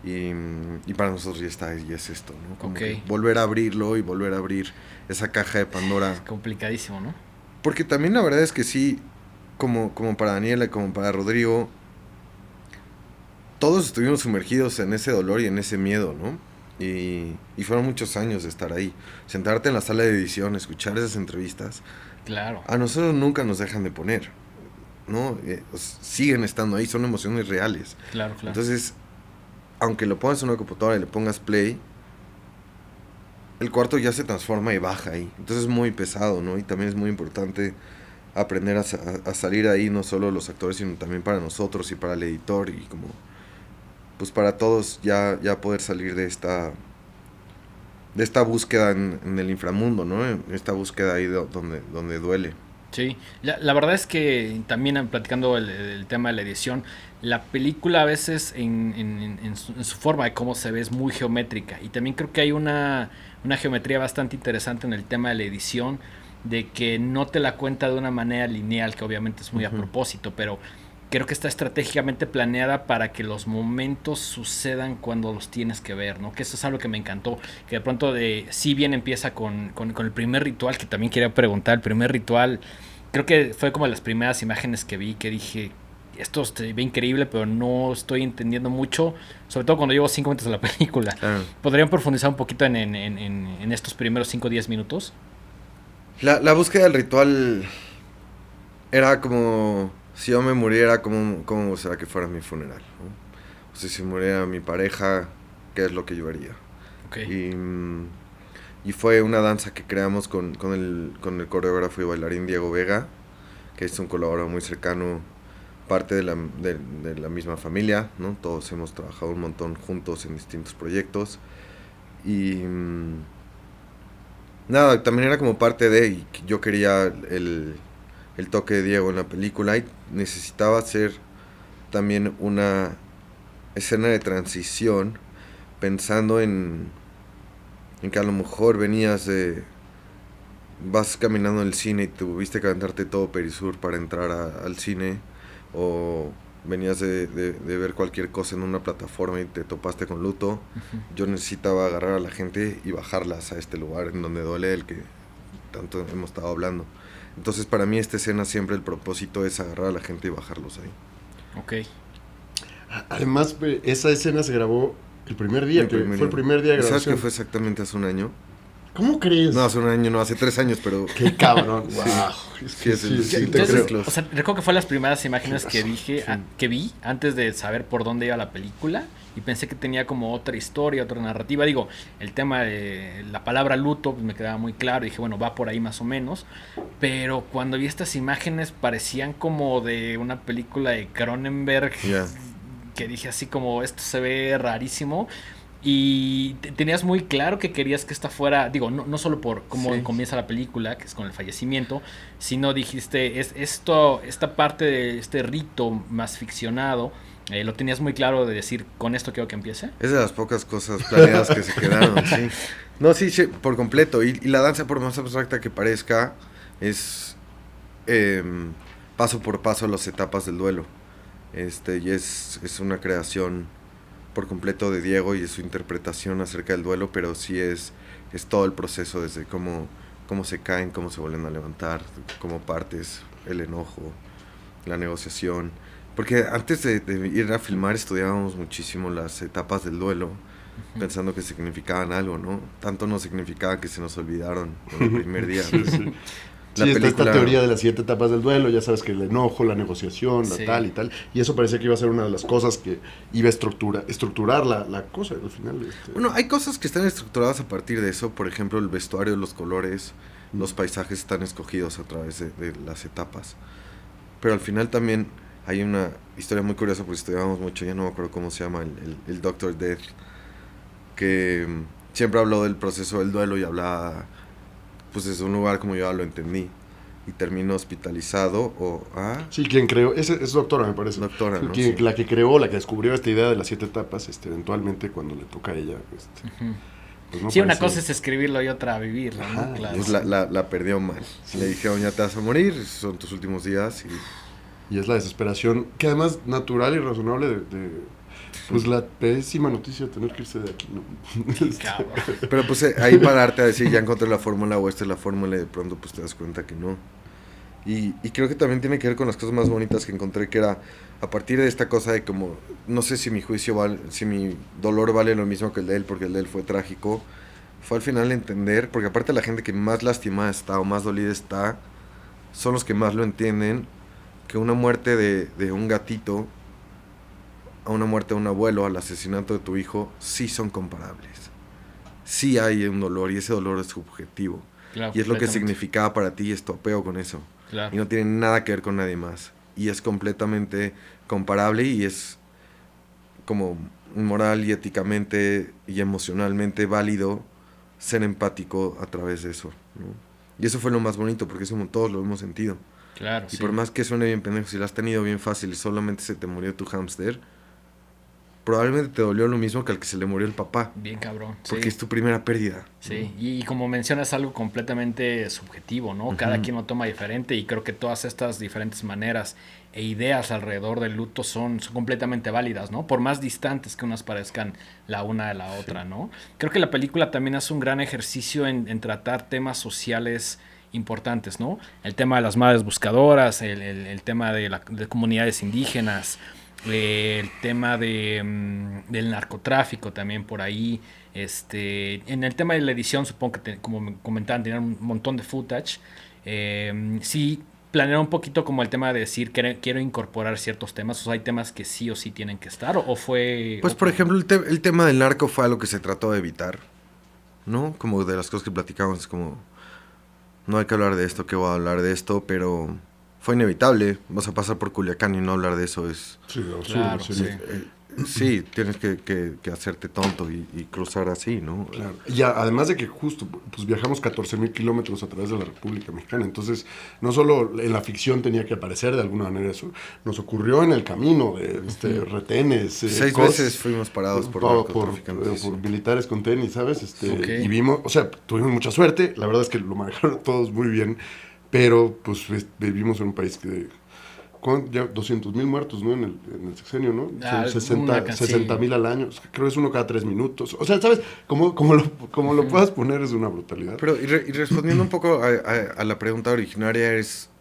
y para nosotros ya está, y es esto, ¿no? Como okay. Volver a abrirlo y volver a abrir esa caja de Pandora. Es complicadísimo, ¿no? Porque también la verdad es que sí, como para Daniela, como para Rodrigo, todos estuvimos sumergidos en ese dolor y en ese miedo, ¿no? Y fueron muchos años de estar ahí. Sentarte en la sala de edición, escuchar esas entrevistas. Claro. A nosotros nunca nos dejan de poner, ¿no? Siguen estando ahí, son emociones reales. Claro. Entonces, aunque lo pongas en una computadora y le pongas play, el cuarto ya se transforma y baja ahí. Entonces es muy pesado, ¿no? Y también es muy importante aprender a salir ahí, no solo los actores, sino también para nosotros y para el editor y como... pues para todos ya poder salir de esta búsqueda en el inframundo, ¿no? Esta búsqueda ahí donde duele. Sí, la verdad es que también platicando el tema de la edición, la película a veces en su forma de cómo se ve es muy geométrica, y también creo que hay una geometría bastante interesante en el tema de la edición, de que no te la cuenta de una manera lineal, que obviamente es muy a propósito, pero creo que está estratégicamente planeada para que los momentos sucedan cuando los tienes que ver, ¿no? Que eso es algo que me encantó, que de pronto si bien empieza con el primer ritual, que también quería preguntar, el primer ritual, creo que fue como las primeras imágenes que vi, que dije, esto se ve increíble, pero no estoy entendiendo mucho, sobre todo cuando llevo 5 minutos de la película. Claro. ¿Podrían profundizar un poquito en estos primeros 5 o 10 minutos? La búsqueda del ritual era como... si yo me muriera, ¿cómo será que fuera mi funeral, ¿no? O sea, si muriera mi pareja, ¿qué es lo que yo haría? Okay. Y fue una danza que creamos con el coreógrafo y bailarín Diego Vega, que es un colaborador muy cercano, parte de la misma familia, ¿no? Todos hemos trabajado un montón juntos en distintos proyectos. Y nada, también era como parte de, y yo quería el toque de Diego en la película, y necesitaba hacer también una escena de transición pensando en que a lo mejor vas caminando en el cine y tuviste que aventarte todo Perisur para entrar al cine, o venías de ver cualquier cosa en una plataforma y te topaste con luto. Uh-huh. Yo necesitaba agarrar a la gente y bajarlas a este lugar en donde duele, el que tanto hemos estado hablando. Entonces para mí esta escena siempre el propósito es agarrar a la gente y bajarlos ahí. Ok. Además, esa escena se grabó el primer día, fue el primer día de grabación. ¿Sabes que fue exactamente hace un año? ¿Cómo crees? No, hace un año, no, hace 3 años, pero... ¡Qué cabrón! ¡Wow! Sí, te creo. O sea, recuerdo que fue las primeras imágenes que vi antes de saber por dónde iba la película, y pensé que tenía como otra historia, otra narrativa. Digo, el tema de la palabra luto pues me quedaba muy claro, y dije, bueno, va por ahí más o menos. Pero cuando vi estas imágenes parecían como de una película de Cronenberg, que dije así como, esto se ve rarísimo. Y tenías muy claro que querías que esta fuera, digo, no solo por cómo comienza la película, que es con el fallecimiento, sino dijiste, esta parte de este rito más ficcionado, lo tenías muy claro de decir, con esto quiero que empiece. Es de las pocas cosas planeadas que se quedaron, sí. No, sí, por completo. Y la danza, por más abstracta que parezca, es paso por paso las etapas del duelo. Y es una creación por completo de Diego y de su interpretación acerca del duelo, pero sí es todo el proceso, desde cómo se caen, cómo se vuelven a levantar, cómo partes, el enojo, la negociación. Porque antes de ir a filmar estudiábamos muchísimo las etapas del duelo, pensando que significaban algo, ¿no? Tanto no significaba que se nos olvidaron en el primer día. Sí, está esta teoría de las 7 etapas del duelo, ya sabes que el enojo, la negociación, la tal y tal, y eso parecía que iba a ser una de las cosas que iba a estructurar la cosa al final. Bueno, hay cosas que están estructuradas a partir de eso, por ejemplo, el vestuario, los colores, los paisajes están escogidos a través de las etapas, pero al final también hay una historia muy curiosa, porque estudiábamos mucho, ya no me acuerdo cómo se llama, el Dr. Death, que siempre habló del proceso del duelo y hablaba pues desde un lugar como yo lo entendí, y terminó hospitalizado Sí, quien creó, es doctora me parece. Doctora, ¿no? Sí. La que creó, la que descubrió esta idea de las 7 etapas, eventualmente cuando le toca a ella, pues no sí, una cosa es escribirlo y otra vivirlo, ¿no? Claro. Pues la perdió mal. Sí. Le dijeron, ya te vas a morir, son tus últimos días. Y es la desesperación, que además natural y razonable de pues la pésima noticia de tener que irse de aquí, ¿no? Pero pues ahí pararte a decir, ya encontré la fórmula, o esta es la fórmula, y de pronto pues te das cuenta que no. Y creo que también tiene que ver con las cosas más bonitas que encontré, que era a partir de esta cosa de como, no sé si mi si mi dolor vale lo mismo que el de él, porque el de él fue trágico, fue al final entender, porque aparte la gente que más lastimada está o más dolida está, son los que más lo entienden, que una muerte de un gatito, a una muerte de un abuelo, al asesinato de tu hijo, sí son comparables. Sí hay un dolor, y ese dolor es subjetivo. Claro, y es lo que significaba para ti, y es tu apego con eso. Claro. Y no tiene nada que ver con nadie más. Y es completamente comparable, y es como moral y éticamente y emocionalmente válido ser empático a través de eso, ¿no? Y eso fue lo más bonito, porque eso todos lo hemos sentido. Claro, y por más que suene bien pendejo, si lo has tenido bien fácil y solamente se te murió tu hámster, probablemente te dolió lo mismo que al que se le murió el papá. Bien cabrón. Porque es tu primera pérdida. Sí, y como mencionas, algo completamente subjetivo, ¿no? Cada quien lo toma diferente, y creo que todas estas diferentes maneras e ideas alrededor del luto son completamente válidas, ¿no? Por más distantes que unas parezcan la una de la otra, ¿no? Creo que la película también hace un gran ejercicio en tratar temas sociales importantes, ¿no? El tema de las madres buscadoras, el tema de comunidades indígenas, el tema del narcotráfico también por ahí. En el tema de la edición, supongo que como me comentaban, tenían un montón de footage. Sí planearon un poquito como el tema de decir que quiero incorporar ciertos temas. O sea, hay temas que sí o sí tienen que estar, o fue... Pues por ejemplo el tema del narco fue algo que se trató de evitar, ¿no? Como de las cosas que platicamos, como no hay que hablar de esto, que voy a hablar de esto, pero fue inevitable. Vas a pasar por Culiacán y no hablar de eso es... Sí, claro, sí. sí, tienes que hacerte tonto y cruzar así, ¿no? Claro. Y además de que justo pues viajamos 14,000 kilómetros a través de la República Mexicana, entonces no solo en la ficción tenía que aparecer de alguna manera eso, nos ocurrió en el camino de retenes. 6 veces fuimos parados por narcotraficantes. Por militares con tenis, ¿sabes? Okay. Y vimos, o sea, tuvimos mucha suerte, la verdad es que lo manejaron todos muy bien, pero pues vivimos en un país que... Ya 200,000 muertos, ¿no? En el sexenio, ¿no? Son 60,000 al año. Creo que es uno cada 3 minutos. O sea, ¿sabes? Como lo puedas poner es una brutalidad. Pero, y respondiendo un poco a la pregunta originaria, es...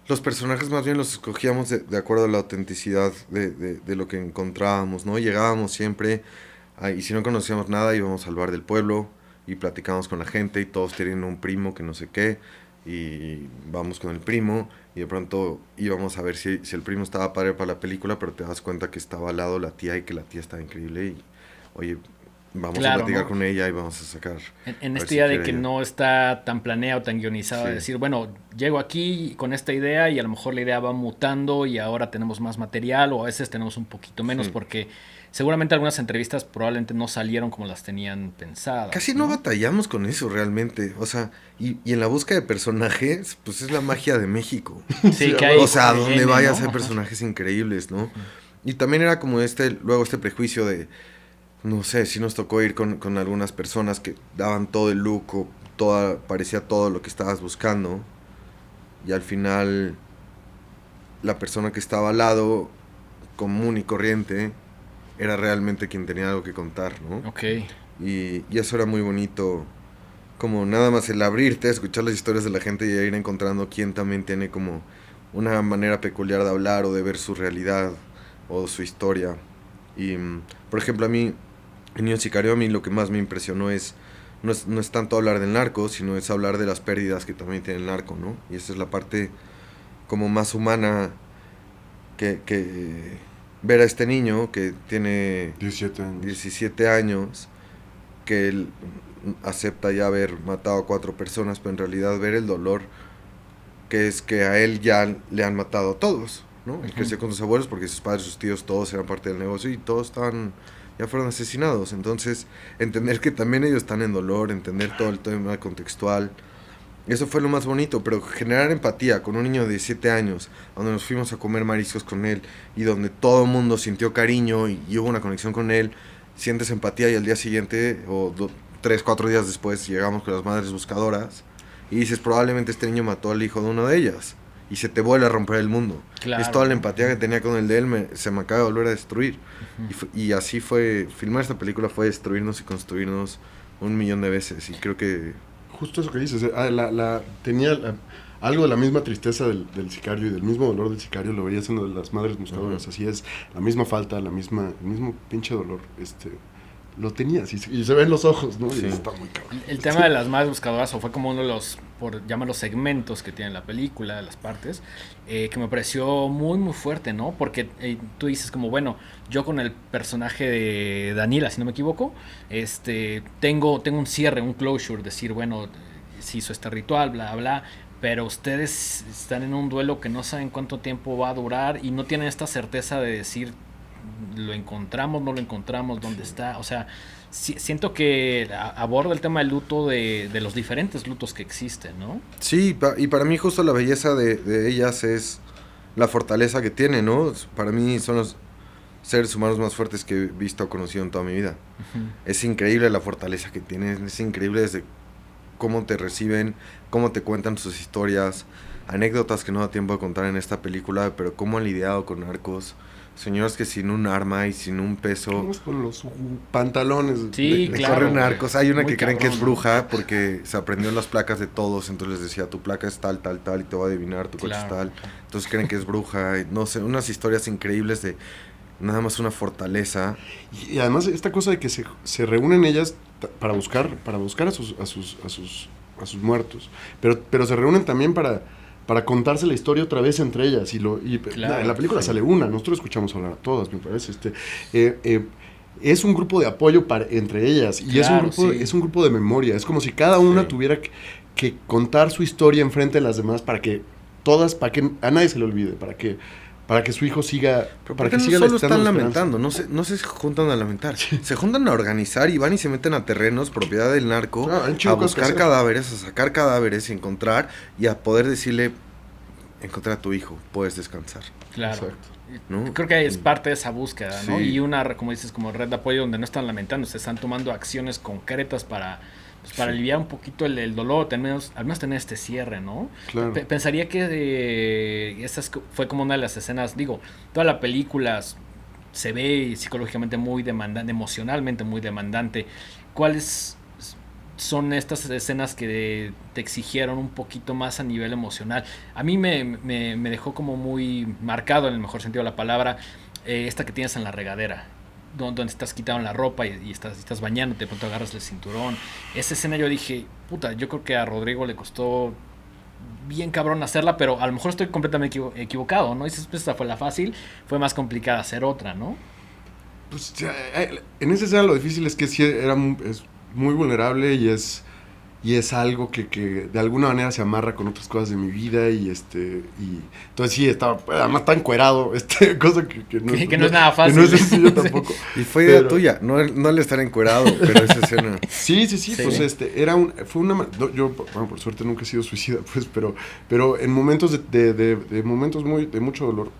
Los personajes más bien los escogíamos de acuerdo a la autenticidad de lo que encontrábamos, ¿no? Llegábamos siempre, y si no conocíamos nada, íbamos al bar del pueblo y platicábamos con la gente y todos tienen un primo que no sé qué, y vamos con el primo y de pronto íbamos a ver si el primo estaba padre para la película, pero te das cuenta que estaba al lado la tía y que la tía estaba increíble y, oye, vamos a platicar, ¿no?, con ella y vamos a sacar... En esta idea de que no está tan planeado, tan guionizado, de decir, bueno, llego aquí con esta idea y a lo mejor la idea va mutando y ahora tenemos más material o a veces tenemos un poquito menos porque seguramente algunas entrevistas probablemente no salieron como las tenían pensadas. Casi no batallamos con eso realmente, o sea, y en la búsqueda de personajes, pues es la magia de México. Sí, que hay, o sea, donde vayas hay personajes increíbles, ¿no? Y también era como luego este prejuicio de... No sé, sí nos tocó ir con algunas personas que daban todo el look, parecía todo lo que estabas buscando. Y al final, la persona que estaba al lado, común y corriente, era realmente quien tenía algo que contar, ¿no? Ok. Y eso era muy bonito, como nada más el abrirte, escuchar las historias de la gente y ir encontrando quién también tiene como una manera peculiar de hablar o de ver su realidad o su historia. Y, por ejemplo, a mí... En Niño Sicario a mí lo que más me impresionó no es tanto hablar del narco, sino es hablar de las pérdidas que también tiene el narco, ¿no? Y esa es la parte como más humana que ver a este niño que tiene 17 años, que él acepta ya haber matado a 4 personas, pero en realidad ver el dolor que es que a él ya le han matado a todos, ¿no? Él creció con sus abuelos porque sus padres, sus tíos, todos eran parte del negocio y todos ya fueron asesinados. Entonces, entender que también ellos están en dolor, entender todo el tema contextual, eso fue lo más bonito, pero generar empatía con un niño de 17 años, donde nos fuimos a comer mariscos con él y donde todo el mundo sintió cariño y hubo una conexión con él, sientes empatía y al día siguiente o 3, 4 días después llegamos con las madres buscadoras y dices, probablemente este niño mató al hijo de una de ellas. Y se te vuelve a romper el mundo. Claro. Es toda la empatía que tenía con el de él, se me acaba de volver a destruir. Y así fue, filmar esta película fue destruirnos y construirnos 1,000,000 de veces. Y creo que... Justo eso que dices, tenía algo de la misma tristeza del sicario y del mismo dolor del sicario, lo veías en lo de las madres buscadoras. Así es, la misma falta, el mismo pinche dolor, lo tenías y se ven los ojos, ¿no? Sí. Y está muy cabrón. El tema de las madres buscadoras fue como uno de los, por llamarlos segmentos que tiene la película, de las partes, que me pareció muy muy fuerte, ¿no? Porque tú dices como, bueno, yo con el personaje de Daniela, si no me equivoco, tengo un cierre, un closure, decir, bueno, se hizo este ritual, bla, bla, pero ustedes están en un duelo que no saben cuánto tiempo va a durar y no tienen esta certeza de decir, lo encontramos, no lo encontramos, dónde está. O sea, siento que aborda el tema del luto de los diferentes lutos que existen, ¿no? Sí, y para mí justo la belleza de ellas es la fortaleza que tienen, ¿no? Para mí son los seres humanos más fuertes que he visto o conocido en toda mi vida. Es increíble la fortaleza que tienen, es increíble desde cómo te reciben, cómo te cuentan sus historias, anécdotas que no da tiempo de contar en esta película, pero cómo han lidiado con narcos. Señores que sin un arma y sin un peso... Con los pantalones. Sí, claro. Corren narcos. Hay una Muy que creen que es cabrón, bruja porque se aprendió las placas de todos. Entonces les decía, tu placa es tal, tal, tal y te va a adivinar, tu coche es tal. Entonces creen que es bruja. Y no sé, unas historias increíbles de nada más una fortaleza. Y además esta cosa de que se reúnen ellas para buscar a sus muertos. Pero se reúnen también para contarse la historia otra vez entre ellas. Claro, en la película sale una, nosotros escuchamos hablar a todas, me parece. Es un grupo de apoyo entre ellas y claro, es un grupo de memoria. Es como si cada una tuviera que contar su historia enfrente de las demás para que a nadie se le olvide, para para que su hijo siga, Pero para ¿por que qué siga no solo estando están la lamentando? No se juntan a lamentar. Se juntan a organizar y van y se meten a terrenos, propiedad del narco, a buscar cadáveres, a sacar cadáveres, a encontrar y a poder decirle, encontré a tu hijo, puedes descansar. Claro. Exacto. ¿No? Creo que es parte de esa búsqueda, ¿no? Sí. Y una, como dices, como red de apoyo donde no están lamentando, se están tomando acciones concretas para aliviar un poquito el dolor, al menos tener este cierre, ¿no? Claro. Pensaría que esa fue como una de las escenas, digo, toda la película se ve psicológicamente muy demandante, emocionalmente muy demandante. ¿Cuáles son estas escenas que te exigieron un poquito más a nivel emocional? A mí me dejó como muy marcado, en el mejor sentido de la palabra, esta que tienes en la regadera, donde estás quitando la ropa y estás bañándote, de pronto agarras el cinturón. Esa escena yo dije, puta, yo creo que a Rodrigo le costó bien cabrón hacerla, pero a lo mejor estoy completamente equivocado, ¿no? Esa fue la fácil, fue más complicada hacer otra, ¿no? Pues en esa escena lo difícil es que sí es muy vulnerable y es algo que de alguna manera se amarra con otras cosas de mi vida y entonces sí estaba, además está encuerado, cosa que no es nada fácil. Que no es sencillo tampoco. Y fue idea tuya, no el estar encuerado, pero esa escena. Sí, pues yo, bueno, por suerte nunca he sido suicida, pues, pero en momentos de momentos de mucho dolor,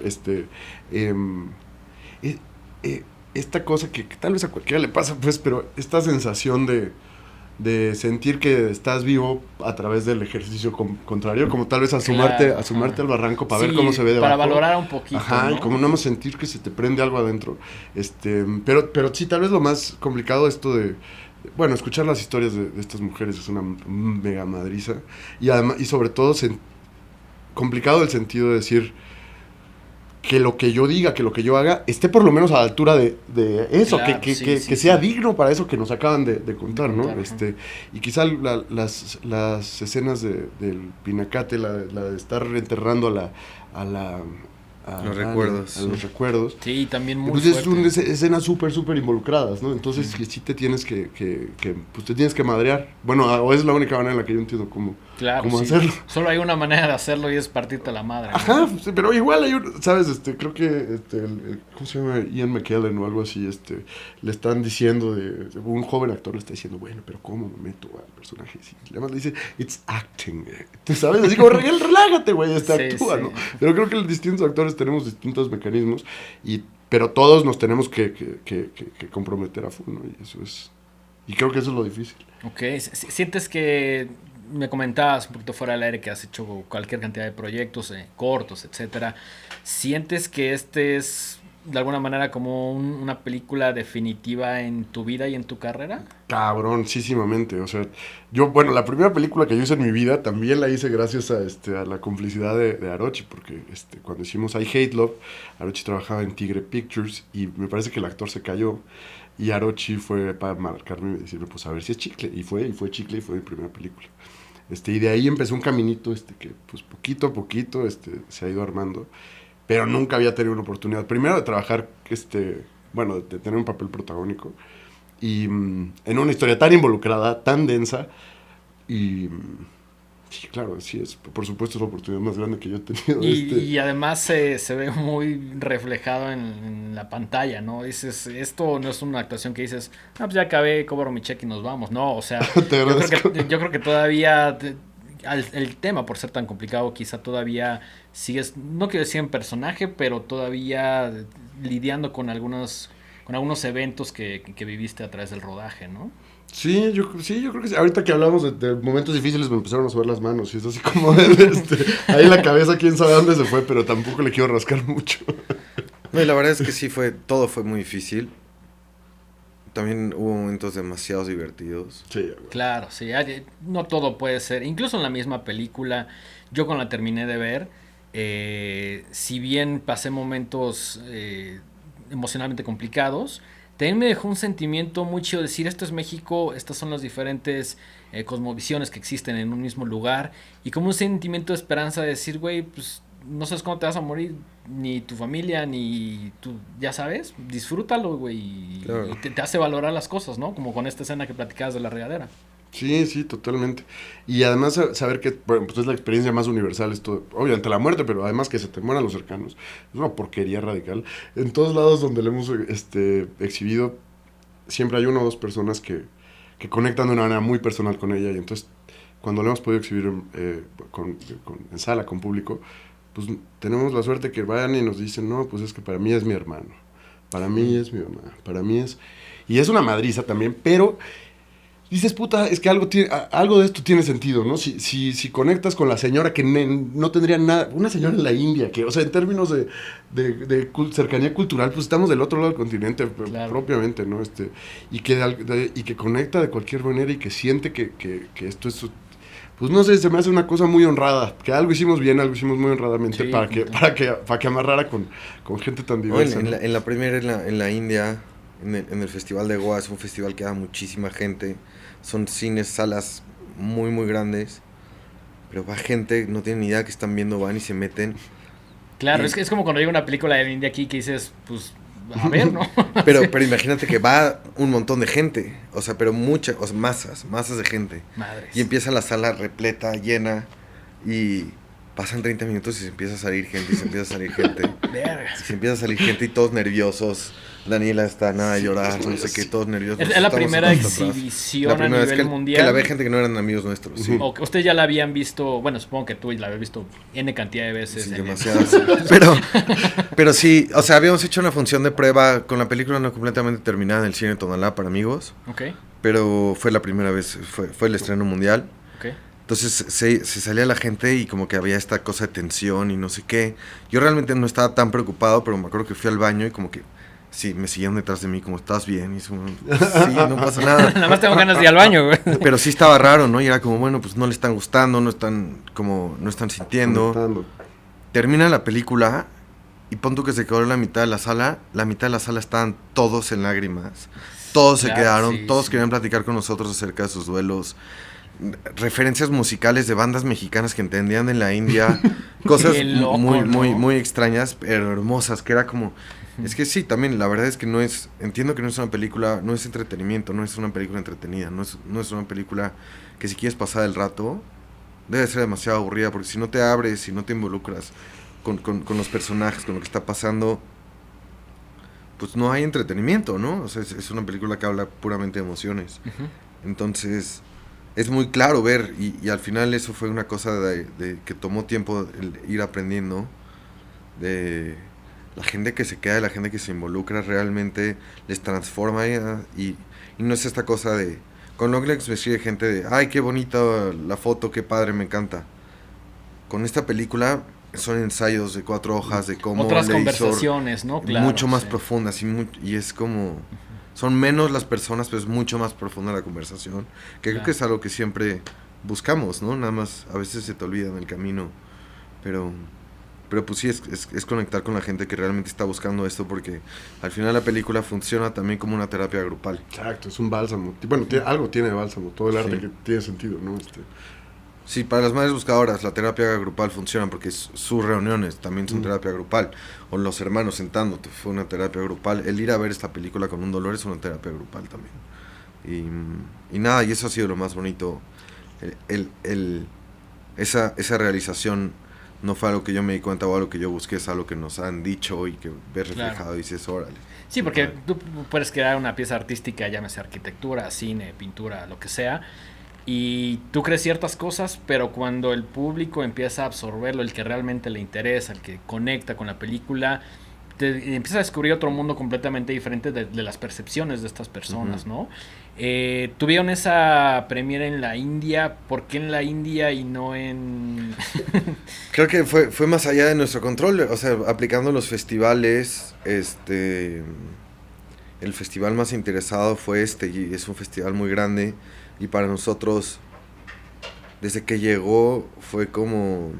esta cosa que tal vez a cualquiera le pasa, pues, pero esta sensación de sentir que estás vivo a través del ejercicio contrario, como tal vez asomarte al barranco para ver cómo se ve debajo. Para valorar un poquito, ajá, ¿no? Y como no más sentir que se te prende algo adentro. Pero sí, tal vez lo más complicado esto bueno, escuchar las historias de estas mujeres es una mega madriza. Y además, y sobre todo, complicado el sentido de decir que lo que yo diga, que lo que yo haga, esté por lo menos a la altura de eso, claro, que sea digno para eso que nos acaban de contar, ¿no? Y quizá las escenas del Pinacate, la de estar enterrando a los recuerdos. Sí, también muy fuerte. Son escenas súper involucradas, ¿no? Entonces sí te tienes pues te tienes que madrear. Bueno, o es la única manera en la que yo entiendo cómo hacerlo. Solo hay una manera de hacerlo y es partirte la madre, ¿no? Ajá, pero igual hay ¿sabes? Creo que ¿cómo se llama? Ian McKellen o algo así, le están diciendo un joven actor le está diciendo, bueno, pero ¿cómo me meto al personaje? Y además le dice, it's acting, ¿sabes? Así como, relájate, güey, actúa, ¿no? Pero creo que los distintos actores tenemos distintos mecanismos, pero todos nos tenemos que comprometer a full, ¿no? Y creo que eso es lo difícil. Ok, ¿sientes que me comentabas un poquito fuera del aire que has hecho cualquier cantidad de proyectos cortos, etcétera? ¿Sientes que este es de alguna manera como una película definitiva en tu vida y en tu carrera? Cabroncísimamente, o sea, la primera película que yo hice en mi vida también la hice gracias a la complicidad de Arochi, porque cuando hicimos I Hate Love, Arochi trabajaba en Tigre Pictures y me parece que el actor se cayó y Arochi fue para marcarme y decirme, pues a ver si es chicle, y fue chicle y fue mi primera película. Y de ahí empezó un caminito que pues poquito a poquito se ha ido armando, pero nunca había tenido una oportunidad, primero de trabajar, de tener un papel protagónico, y en una historia tan involucrada, tan densa, y sí, claro, sí, por supuesto es la oportunidad más grande que yo he tenido. Y además se ve muy reflejado en la pantalla, ¿no? Dices, esto no es una actuación que dices, pues ya acabé, cobro mi cheque y nos vamos, ¿no? O sea, yo creo que todavía el tema, por ser tan complicado, quizá todavía sigues, no quiero decir en personaje, pero todavía lidiando con algunos eventos que viviste a través del rodaje, ¿no? Sí, yo creo que sí. Ahorita que hablamos de momentos difíciles me empezaron a subir las manos y es así como ahí la cabeza quién sabe dónde se fue, pero tampoco le quiero rascar mucho. No, y la verdad es que sí todo fue muy difícil. También hubo momentos demasiado divertidos. Sí, claro, sí, no todo puede ser. Incluso en la misma película, yo cuando la terminé de ver, si bien pasé momentos emocionalmente complicados, también me dejó un sentimiento muy chido de decir, esto es México, estas son las diferentes cosmovisiones que existen en un mismo lugar, y como un sentimiento de esperanza de decir, güey, pues no sabes cuándo te vas a morir, ni tu familia, ni tú, ya sabes, disfrútalo, güey, claro. Y te hace valorar las cosas, ¿no? Como con esta escena que platicabas de la regadera. Sí, sí, totalmente. Y además saber que, bueno, pues es la experiencia más universal, esto, obviamente la muerte, pero además que se te mueran los cercanos, es una porquería radical. En todos lados donde lo hemos exhibido, siempre hay una o dos personas que conectan de una manera muy personal con ella, y entonces cuando lo hemos podido exhibir en sala, con público, pues tenemos la suerte que vayan y nos dicen, no, pues es que para mí es mi hermano, para mí es mi mamá, para mí es... Y es una madriza también, pero dices, puta, es que algo de esto tiene sentido, ¿no? Si conectas con la señora que no tendría nada, una señora en la India, que, o sea, en términos de cercanía cultural, pues estamos del otro lado del continente, claro, propiamente, ¿no? Y que conecta de cualquier manera y que siente que esto es... Pues no sé, se me hace una cosa muy honrada, que algo hicimos bien, algo hicimos muy honradamente, sí, para que amarrara con gente tan diversa. En la primera, en la India, en el Festival de Goa, es un festival que da muchísima gente, son cines, salas muy, muy grandes, pero va gente, no tienen ni idea que están viendo, van y se meten. Claro, es como cuando llega una película de India aquí que dices, pues... a ver, ¿no? Pero imagínate que va un montón de gente, o sea, pero muchas, o sea, masas de gente. Madres. Y empieza la sala repleta, llena, y pasan 30 minutos y se empieza a salir gente, y se empieza a salir gente. Vergas. Y se empieza a salir gente y todos nerviosos. Daniela está nada de llorar, no sé qué, todos nerviosos. Es la primera exhibición a nivel mundial. Que la ve gente que no eran amigos nuestros. Sí. O que ustedes ya la habían visto, bueno, supongo que tú la habías visto N cantidad de veces. Sí, demasiadas. pero sí, o sea, habíamos hecho una función de prueba con la película no completamente terminada en el cine Tonalá para amigos. Ok. Pero fue la primera vez, fue el estreno mundial. Ok. Entonces se salía la gente y como que había esta cosa de tensión y no sé qué. Yo realmente no estaba tan preocupado, pero me acuerdo que fui al baño y como que sí, me siguieron detrás de mí como, ¿estás bien? Y sí, no pasa nada. Nada más tengo ganas de ir al baño, güey. Pero sí estaba raro, ¿no? Y era como, bueno, pues no le están gustando, no están sintiendo. Termina la película y pon tú que se quedó la mitad de la sala estaban todos en lágrimas. Todos se quedaron, sí, todos querían platicar con nosotros acerca de sus duelos. Referencias musicales de bandas mexicanas que entendían en la India. Cosas loco, muy extrañas, pero hermosas, que era como... Es que sí, también, la verdad es que entiendo que no es una película, no es entretenimiento, no es una película entretenida, no es una película que si quieres pasar el rato, debe ser demasiado aburrida, porque si no te abres, si no te involucras con los personajes, con lo que está pasando, pues no hay entretenimiento, ¿no? O sea, es una película que habla puramente de emociones. Uh-huh. Entonces, es muy claro ver, y al final eso fue una cosa de que tomó tiempo el ir aprendiendo, de... La gente que se queda, la gente que se involucra realmente les transforma y no es esta cosa de... Con Longlegs me escribe gente de, ay, qué bonita la foto, qué padre, me encanta. Con esta película son ensayos de 4 hojas de cómo otras conversaciones, ¿no? Claro, mucho más profundas y es como... Son menos las personas, pero es mucho más profunda la conversación. Que creo que es algo que siempre buscamos, ¿no? Nada más a veces se te olvida en el camino, pero pues sí, es conectar con la gente que realmente está buscando esto, porque al final la película funciona también como una terapia grupal. Exacto, es un bálsamo. Bueno, algo tiene de bálsamo, todo el arte que tiene sentido, ¿no? Sí, para las madres buscadoras la terapia grupal funciona porque sus reuniones también son terapia grupal. O los hermanos sentándote fue una terapia grupal. El ir a ver esta película con un dolor es una terapia grupal también. Y nada, y eso ha sido lo más bonito. Esa realización no fue algo que yo me di cuenta o algo que yo busqué, es algo que nos han dicho y que ves reflejado y dices, órale. Sí, porque tú puedes crear una pieza artística, llámese arquitectura, cine, pintura, lo que sea, y tú crees ciertas cosas, pero cuando el público empieza a absorberlo, el que realmente le interesa, el que conecta con la película, te empieza a descubrir otro mundo completamente diferente de las percepciones de estas personas, uh-huh. ¿no? Tuvieron esa premiere en la India. ¿Por qué en la India y no en...? Creo que fue más allá de nuestro control. O sea, aplicando los festivales, el festival más interesado fue y es un festival muy grande. Y para nosotros, desde que llegó, fue como...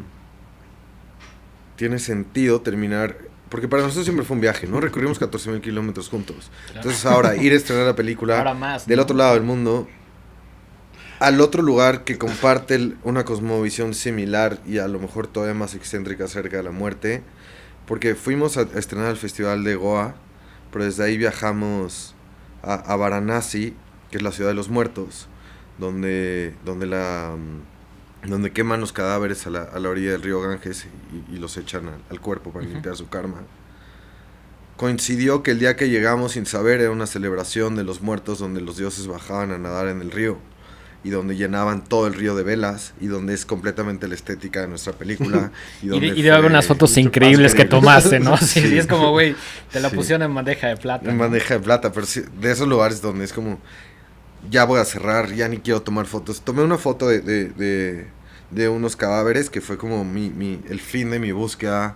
Tiene sentido terminar... Porque para nosotros siempre fue un viaje, ¿no? Recorrimos 14,000 kilómetros juntos. Claro. Entonces ahora ir a estrenar la película más, del otro lado del mundo, al otro lugar que comparte una cosmovisión similar y a lo mejor todavía más excéntrica acerca de la muerte. Porque fuimos a estrenar el Festival de Goa, pero desde ahí viajamos a Varanasi, que es la ciudad de los muertos, donde queman los cadáveres a la orilla del río Ganges y los echan al cuerpo para limpiar su karma. Coincidió que el día que llegamos sin saber era una celebración de los muertos donde los dioses bajaban a nadar en el río y donde llenaban todo el río de velas y donde es completamente la estética de nuestra película. Y debe haber unas fotos increíbles que tomaste, ¿no? Sí, es como, güey, te la pusieron en bandeja de plata. En bandeja de plata, pero sí, de esos lugares donde es como, ya voy a cerrar, ya ni quiero tomar fotos. Tomé una foto de unos cadáveres que fue como el fin de mi búsqueda.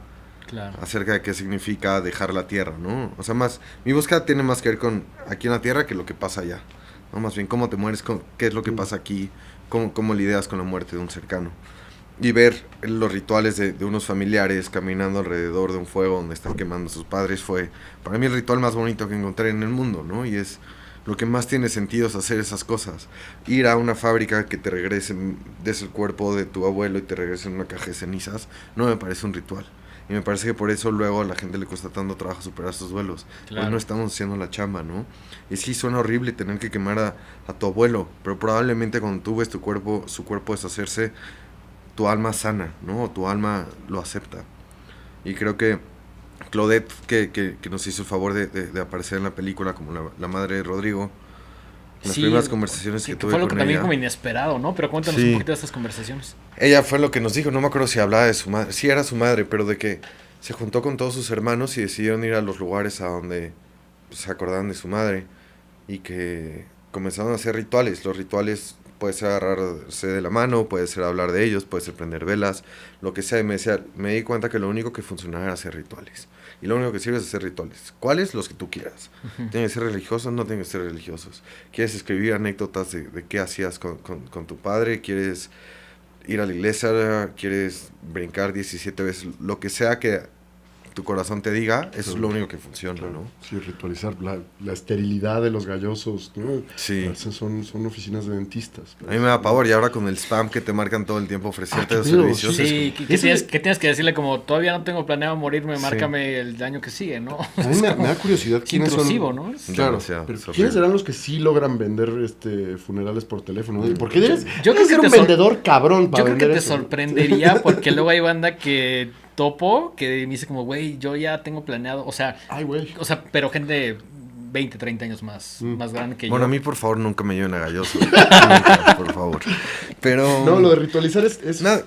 Claro. Acerca de qué significa dejar la tierra, ¿no? O sea, mi búsqueda tiene más que ver con aquí en la tierra que lo que pasa allá, ¿no? Más bien cómo te mueres, qué es lo que pasa aquí, cómo lidias con la muerte de un cercano. Y ver los rituales de unos familiares caminando alrededor de un fuego donde están quemando a sus padres fue para mí el ritual más bonito que encontré en el mundo, ¿no? Y es lo que más tiene sentido, es hacer esas cosas. Ir a una fábrica que te regresen, des el cuerpo de tu abuelo y te regresen una caja de cenizas, no me parece un ritual. Y me parece que por eso luego a la gente le cuesta tanto trabajo superar sus duelos. Claro. Pues no estamos haciendo la chamba, ¿no? Y sí, suena horrible tener que quemar a tu abuelo, pero probablemente cuando tú ves su cuerpo deshacerse, tu alma sana, ¿no? O tu alma lo acepta. Y creo que Claudette, que nos hizo el favor de aparecer en la película como la madre de Rodrigo, las primeras conversaciones que tuve con ella. Fue lo que también como inesperado, ¿no? Pero cuéntanos un poquito de estas conversaciones. Ella fue lo que nos dijo, no me acuerdo si hablaba de su madre, sí era su madre, pero de que se juntó con todos sus hermanos y decidieron ir a los lugares a donde se acordaban de su madre y que comenzaron a hacer rituales. Los rituales puede ser agarrarse de la mano, puede ser hablar de ellos, puede ser prender velas, lo que sea. Y me di cuenta que lo único que funcionaba era hacer rituales. Y lo único que sirve es hacer rituales. ¿Cuáles? Los que tú quieras. ¿Tienen que ser religiosos? No tienen que ser religiosos. ¿Quieres escribir anécdotas de qué hacías con tu padre? ¿Quieres ir a la iglesia? ¿Quieres brincar 17 veces? Lo que sea que tu corazón te diga, eso es lo único que funciona, ¿no? Sí, ritualizar la esterilidad de los gallosos, ¿no? Sí. Son oficinas de dentistas. A mí me da pavor, y ahora con el spam que te marcan todo el tiempo ofrecerte los servicios. Sí, ¿qué tienes que decirle? Como, todavía no tengo planeado morirme, márcame el año que sigue, ¿no? A mí me da curiosidad quiénes intrusivo, son. ¿no? Claro, pero ¿quiénes serán los que sí logran vender funerales por teléfono? ¿Por qué debes ser un vendedor cabrón para vender? Yo creo que te sorprendería, porque luego hay banda que topo que me dice como, güey, yo ya tengo planeado, o sea, pero gente 20, 30 años más grande que yo. Bueno, a mí, por favor, nunca me lleven a galloso. Nunca, por favor. Pero... No, lo de ritualizar es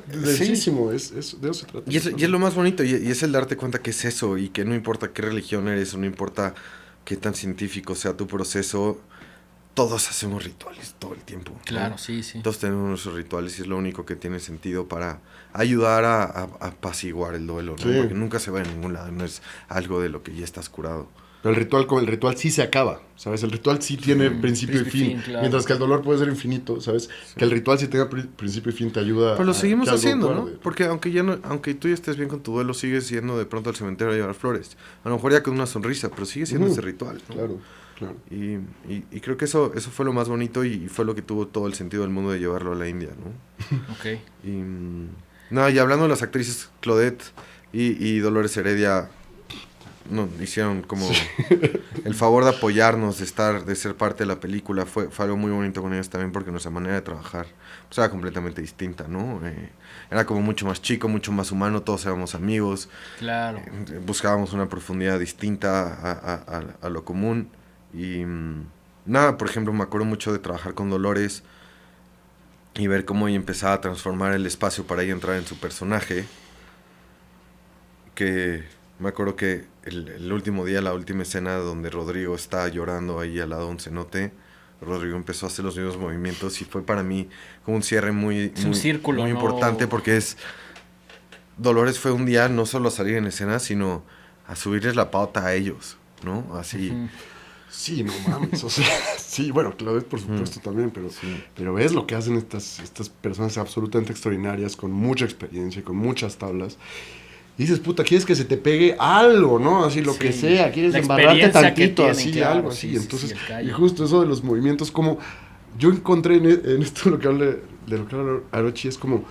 densísimo, sí. De eso se trata. Y es lo más bonito, y es el darte cuenta que es eso, y que no importa qué religión eres, o no importa qué tan científico sea tu proceso, todos hacemos rituales todo el tiempo. Claro, ¿no? Sí. Todos tenemos nuestros rituales y es lo único que tiene sentido para ayudar a apaciguar el duelo, ¿no? Sí. Porque nunca se va a ningún lado, no es algo de lo que ya estás curado. Pero el ritual sí se acaba, ¿sabes? El ritual sí tiene principio y fin, claro. Mientras que el dolor puede ser infinito, ¿sabes? Sí. Que el ritual sí tenga principio y fin te ayuda. Pero lo seguimos haciendo, ¿no? Porque aunque tú ya estés bien con tu duelo, sigues yendo de pronto al cementerio a llevar flores. A lo mejor ya con una sonrisa, pero sigue siendo ese ritual, ¿no? Claro. Y creo que eso fue lo más bonito y fue lo que tuvo todo el sentido del mundo de llevarlo a la India, ¿no? Ok. Y hablando de las actrices, Claudette y Dolores Heredia hicieron como el favor de apoyarnos, de ser parte de la película. Fue algo muy bonito con ellas también porque nuestra manera de trabajar pues era completamente distinta, ¿no? Era como mucho más chico, mucho más humano, todos éramos amigos. Claro. Buscábamos una profundidad distinta a lo común. Y por ejemplo, me acuerdo mucho de trabajar con Dolores y ver cómo ella empezaba a transformar el espacio para ella entrar en su personaje. Que me acuerdo que el último día, la última escena donde Rodrigo está llorando ahí al lado de un cenote, Rodrigo empezó a hacer los mismos movimientos y fue para mí como un cierre muy círculo, muy importante porque Dolores fue un día no solo a salir en escena, sino a subirles la pauta a ellos, ¿no? Así... Uh-huh. Sí, no mames, o sea, sí, bueno, Claudette por supuesto también, pero ves lo que hacen estas personas absolutamente extraordinarias, con mucha experiencia, con muchas tablas, y dices, puta, quieres que se te pegue algo, ¿no? Así lo que sea, quieres embarrarte tantito, así, claro, algo así, entonces, y justo eso de los movimientos, como yo encontré en esto de lo que habla Arochi, es como,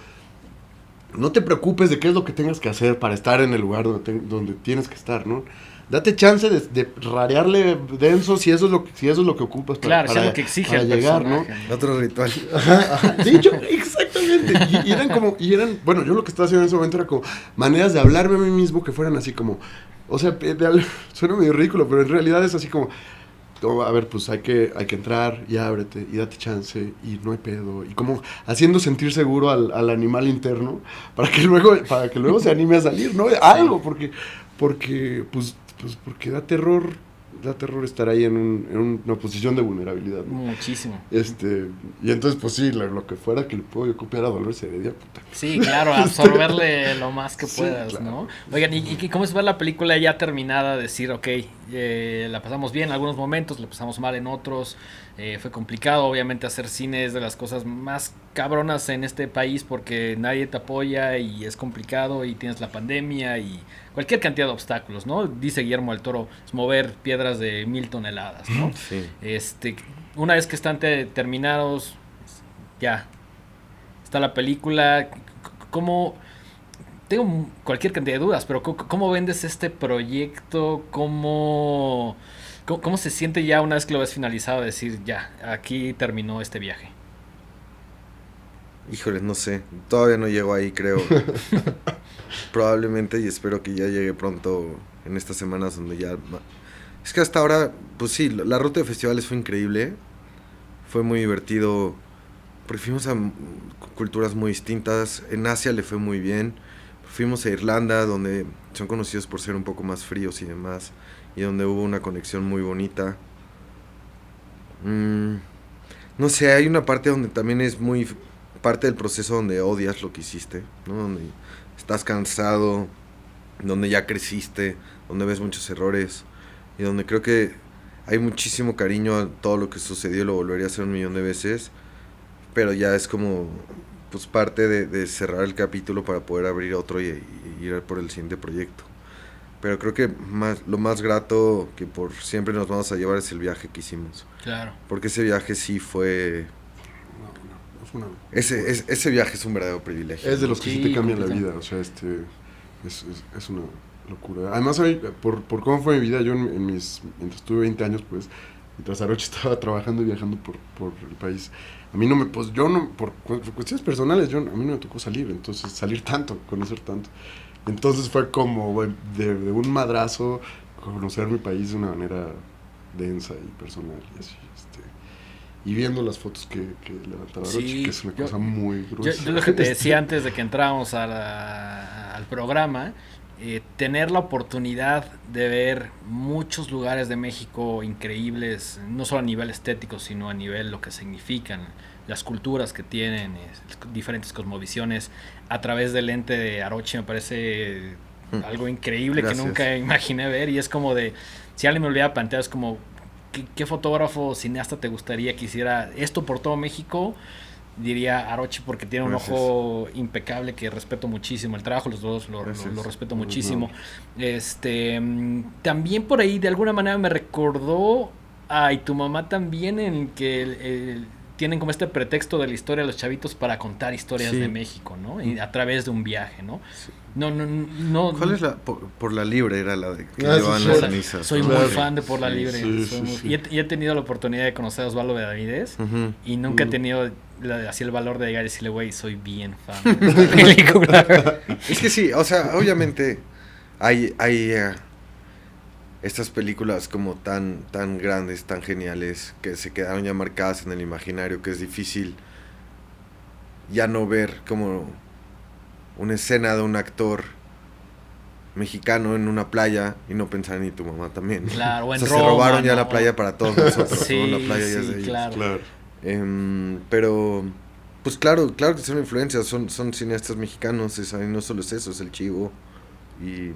no te preocupes de qué es lo que tengas que hacer para estar en el lugar donde tienes que estar, ¿no? date chance de rarearle denso si eso es lo que ocupas para, es lo que exige para llegar, ¿no? Otro ritual. De hecho, exactamente. Y eran, bueno, yo lo que estaba haciendo en ese momento era como maneras de hablarme a mí mismo que fueran así como, o sea, suena medio ridículo, pero en realidad es así como, a ver, pues hay que entrar y ábrete y date chance y no hay pedo, y como haciendo sentir seguro al animal interno para que luego se anime a salir, ¿no? Algo, porque da terror estar ahí en una posición de vulnerabilidad, ¿no? Muchísimo. Y entonces, pues sí, lo que fuera que le puedo copiar a Dolores Heredia, puta. Sí, claro, absorberle lo más que puedas, claro. ¿No? Oigan, ¿y cómo es ver la película ya terminada? Decir, ok, la pasamos bien en algunos momentos, la pasamos mal en otros, fue complicado, obviamente hacer cine es de las cosas más cabronas en este país porque nadie te apoya y es complicado y tienes la pandemia y cualquier cantidad de obstáculos, ¿no? Dice Guillermo del Toro, es mover piedras de 1,000 toneladas, ¿no? Sí. Una vez que están terminados, ya está la película. ¿Cómo? Tengo cualquier cantidad de dudas, pero ¿cómo vendes este proyecto? ¿Cómo se siente ya una vez que lo ves finalizado? Decir, ya, aquí terminó este viaje. Híjole, no sé. Todavía no llego ahí, creo. Probablemente, y espero que ya llegue pronto en estas semanas donde ya... Es que hasta ahora, pues sí, la ruta de festivales fue increíble. Fue muy divertido. Porque fuimos a culturas muy distintas. En Asia le fue muy bien. Fuimos a Irlanda, donde son conocidos por ser un poco más fríos y demás. Y donde hubo una conexión muy bonita. No sé, hay una parte donde también es muy... parte del proceso donde odias lo que hiciste, ¿no? Donde estás cansado, donde ya creciste, donde ves muchos errores y donde creo que hay muchísimo cariño a todo lo que sucedió, lo volvería a hacer 1,000,000 de veces, pero ya es como pues parte de cerrar el capítulo para poder abrir otro y ir por el siguiente proyecto. Pero creo que lo más grato que por siempre nos vamos a llevar es el viaje que hicimos. Claro. Porque ese viaje sí fue... Ese viaje es un verdadero privilegio. Es de los que sí te cambian la vida, o sea, es una locura. Además, por cómo fue mi vida, yo mientras tuve 20 años, pues, mientras Aroche estaba trabajando y viajando por el país, a mí por cuestiones personales, a mí no me tocó salir tanto, conocer tanto. Entonces fue como de un madrazo conocer mi país de una manera densa y personal y así, y viendo las fotos que levantaba Aroche, que es una cosa muy gruesa. Yo lo que te decía antes de que entrábamos al programa, tener la oportunidad de ver muchos lugares de México increíbles, no solo a nivel estético, sino a nivel lo que significan, las culturas que tienen, diferentes cosmovisiones, a través del lente de Aroche me parece algo increíble. Gracias. Que nunca imaginé ver, y es como de, si alguien me olvidaba plantear, es como... ¿Qué fotógrafo o cineasta te gustaría que hiciera esto por todo México? Diría Aroche, porque tiene un ojo impecable que respeto muchísimo. El trabajo los dos lo respeto muchísimo. También por ahí de alguna manera me recordó y tu mamá también, en que tienen como este pretexto de la historia de los chavitos para contar historias de México, ¿no? Y a través de un viaje, ¿no? Sí. No. ¿Cuál es la? Por la Libre era la de que llevaban las cenizas. Soy muy fan de Por la Libre. Y he tenido la oportunidad de conocer a Osvaldo Benavides y nunca he tenido así el valor de llegar y decirle, güey, soy bien fan de esta película. Es que sí, o sea, obviamente hay estas películas como tan grandes, tan geniales, que se quedaron ya marcadas en el imaginario, que es difícil ya no ver como una escena de un actor mexicano en una playa y no pensar en tu mamá también. Claro, o en Roma, se robaron ya la playa para todos nosotros, sí, ¿no? La playa ya es de ellos. Claro. Pero pues claro que son influencias, son cineastas mexicanos, no solo es eso, es el Chivo. Y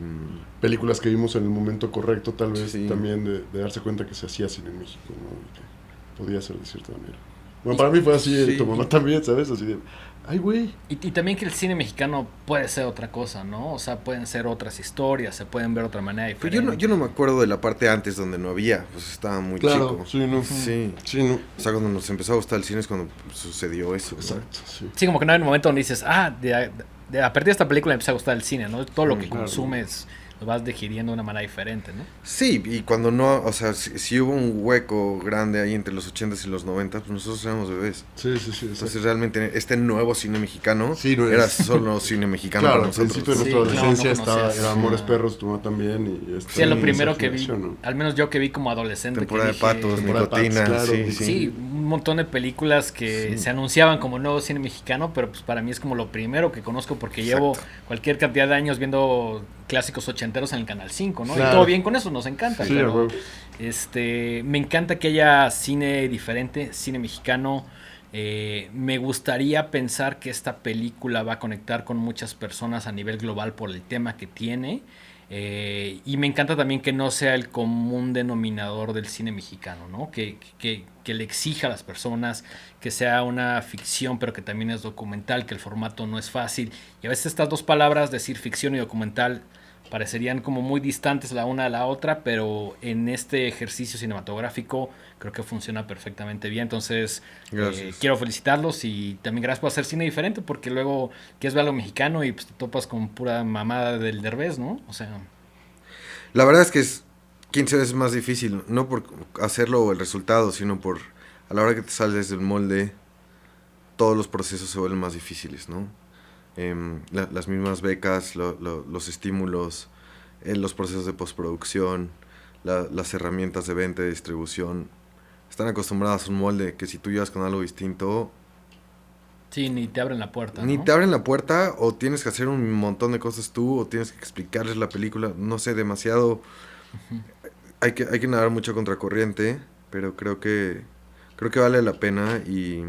películas que vimos en el momento correcto, tal vez también de darse cuenta que se hacía cine en México, ¿no? Y que podía ser de cierta manera. Bueno, para mí fue así, tu mamá también, ¿sabes? Así de, ay, güey. Y también que el cine mexicano puede ser otra cosa, ¿no? O sea, pueden ser otras historias, se pueden ver de otra manera diferente. Pero yo no me acuerdo de la parte antes donde no había, pues estaba muy chico. Sí, no. Sí, no. O sea, cuando nos empezó a gustar el cine es cuando sucedió eso. Exacto, ¿no? Sí, como que no hay un momento donde dices, a partir de esta película me empezó a gustar el cine, ¿no? Todo lo que consumes lo vas digiriendo de una manera diferente, ¿no? Sí, y cuando no, o sea, si hubo un hueco grande ahí entre los 80s y los 90s, pues nosotros éramos bebés. Sí. Entonces realmente este nuevo cine mexicano no era solo cine mexicano claro, para nosotros. Al principio de nuestra adolescencia era Amores Perros, tú también. Y sí, es lo primero que vi, ¿no? Al menos yo que vi como adolescente. Temporada de Patos, Nicotina, claro, sí, un montón de películas que se anunciaban como nuevo cine mexicano, pero pues para mí es como lo primero que conozco porque llevo cualquier cantidad de años viendo clásicos ochenteros en el Canal 5, ¿no? Claro. Y todo bien con eso, nos encanta. Sí, pero, me encanta que haya cine diferente, cine mexicano. Me gustaría pensar que esta película va a conectar con muchas personas a nivel global por el tema que tiene. Y me encanta también que no sea el común denominador del cine mexicano, ¿no? Que le exija a las personas que sea una ficción, pero que también es documental, que el formato no es fácil. Y a veces estas dos palabras, decir ficción y documental, parecerían como muy distantes la una de la otra, pero en este ejercicio cinematográfico creo que funciona perfectamente bien. Entonces quiero felicitarlos y también gracias por hacer cine diferente, porque luego quieres ver algo mexicano y pues te topas con pura mamada del Derbez, ¿no? O sea, la verdad es que es 15 veces más difícil, no por hacerlo o el resultado, sino por a la hora que te sales del molde, todos los procesos se vuelven más difíciles, ¿no? Las mismas becas, los estímulos, los procesos de postproducción, las herramientas de venta y distribución, están acostumbradas a un molde que si tú llegas con algo distinto... Sí, ni te abren la puerta, Ni ¿no? te abren la puerta, o tienes que hacer un montón de cosas tú, o tienes que explicarles la película, no sé, demasiado... Uh-huh. Hay que nadar mucho contracorriente, pero creo que vale la pena y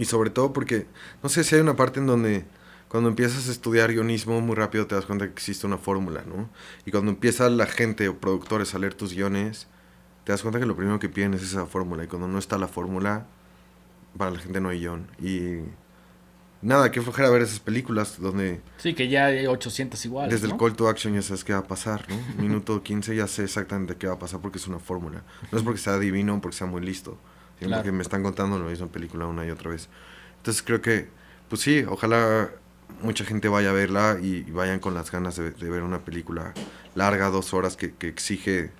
sobre todo porque, no sé si hay una parte en donde cuando empiezas a estudiar guionismo muy rápido te das cuenta que existe una fórmula, ¿no? Y cuando empieza la gente o productores a leer tus guiones, te das cuenta que lo primero que piden es esa fórmula. Y cuando no está la fórmula, para la gente no hay guión. Y nada, qué flojera ver esas películas donde... Sí, que ya hay 800 iguales, desde ¿no? el call to action ya sabes qué va a pasar, ¿no? Minuto 15 ya sé exactamente qué va a pasar porque es una fórmula. No es porque sea divino o porque sea muy listo, sino porque me están contando la misma película una y otra vez. Entonces creo que, pues sí, ojalá mucha gente vaya a verla y vayan con las ganas de ver una película larga, 2 horas, que exige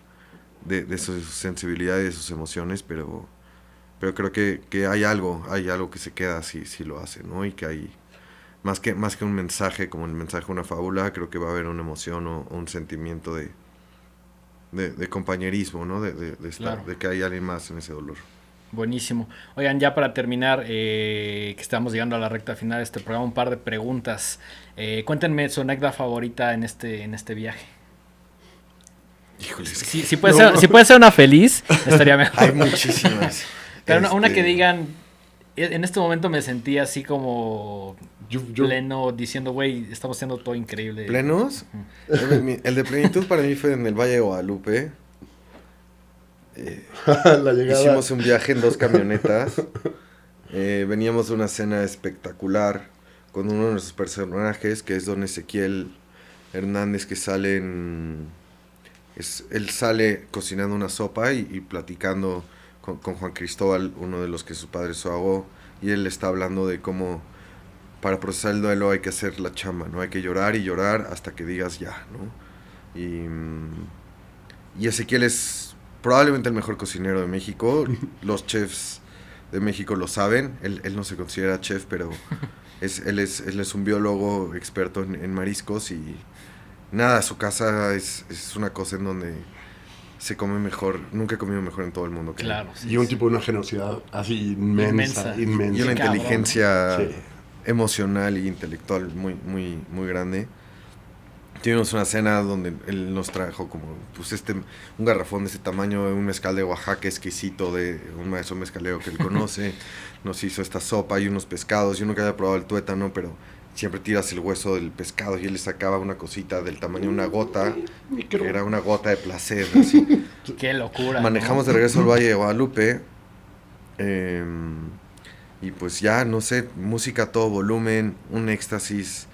de su sensibilidad y de sus emociones, pero creo que hay algo que se queda si lo hace, ¿no? Y que hay, más que un mensaje, como el mensaje de una fábula, creo que va a haber una emoción o un sentimiento de compañerismo, ¿no? De estar, de que hay alguien más en ese dolor. Buenísimo. Oigan, ya para terminar, que estamos llegando a la recta final de este programa, un par de preguntas. Cuéntenme su anécdota favorita en este viaje. Híjole, si puede ser una feliz, estaría mejor. Hay muchísimas. Pero una que digan, en este momento me sentí así como pleno, diciendo, güey, estamos haciendo todo increíble. ¿Plenos? Uh-huh. El de plenitud para mí fue en el Valle de Guadalupe. La llegada. Hicimos un viaje en 2 camionetas. Veníamos de una cena espectacular con uno de nuestros personajes, que es don Ezequiel Hernández, que sale él sale cocinando una sopa y platicando con Juan Cristóbal, uno de los que su padre se ahogó, y él está hablando de cómo para procesar el duelo hay que hacer la chamba, ¿no? Hay que llorar y llorar hasta que digas ya, ¿no? Y Ezequiel es probablemente el mejor cocinero de México. Los chefs de México lo saben. Él no se considera chef, pero él es un biólogo experto en mariscos y nada, su casa es una cosa en donde se come mejor. Nunca he comido mejor en todo el mundo. Claro. Sí, y un tipo de una generosidad así inmensa. Y una inteligencia emocional e intelectual muy, muy, muy grande. Tuvimos una cena donde él nos trajo como pues un garrafón de ese tamaño, un mezcal de Oaxaca exquisito de un maestro mezcalero que él conoce. Nos hizo esta sopa y unos pescados. Yo nunca había probado el tuétano, pero siempre tiras el hueso del pescado y él le sacaba una cosita del tamaño de una gota, que era una gota de placer. Así. ¡Qué locura! Manejamos de regreso al Valle de Guadalupe y pues ya, no sé, música a todo volumen, un éxtasis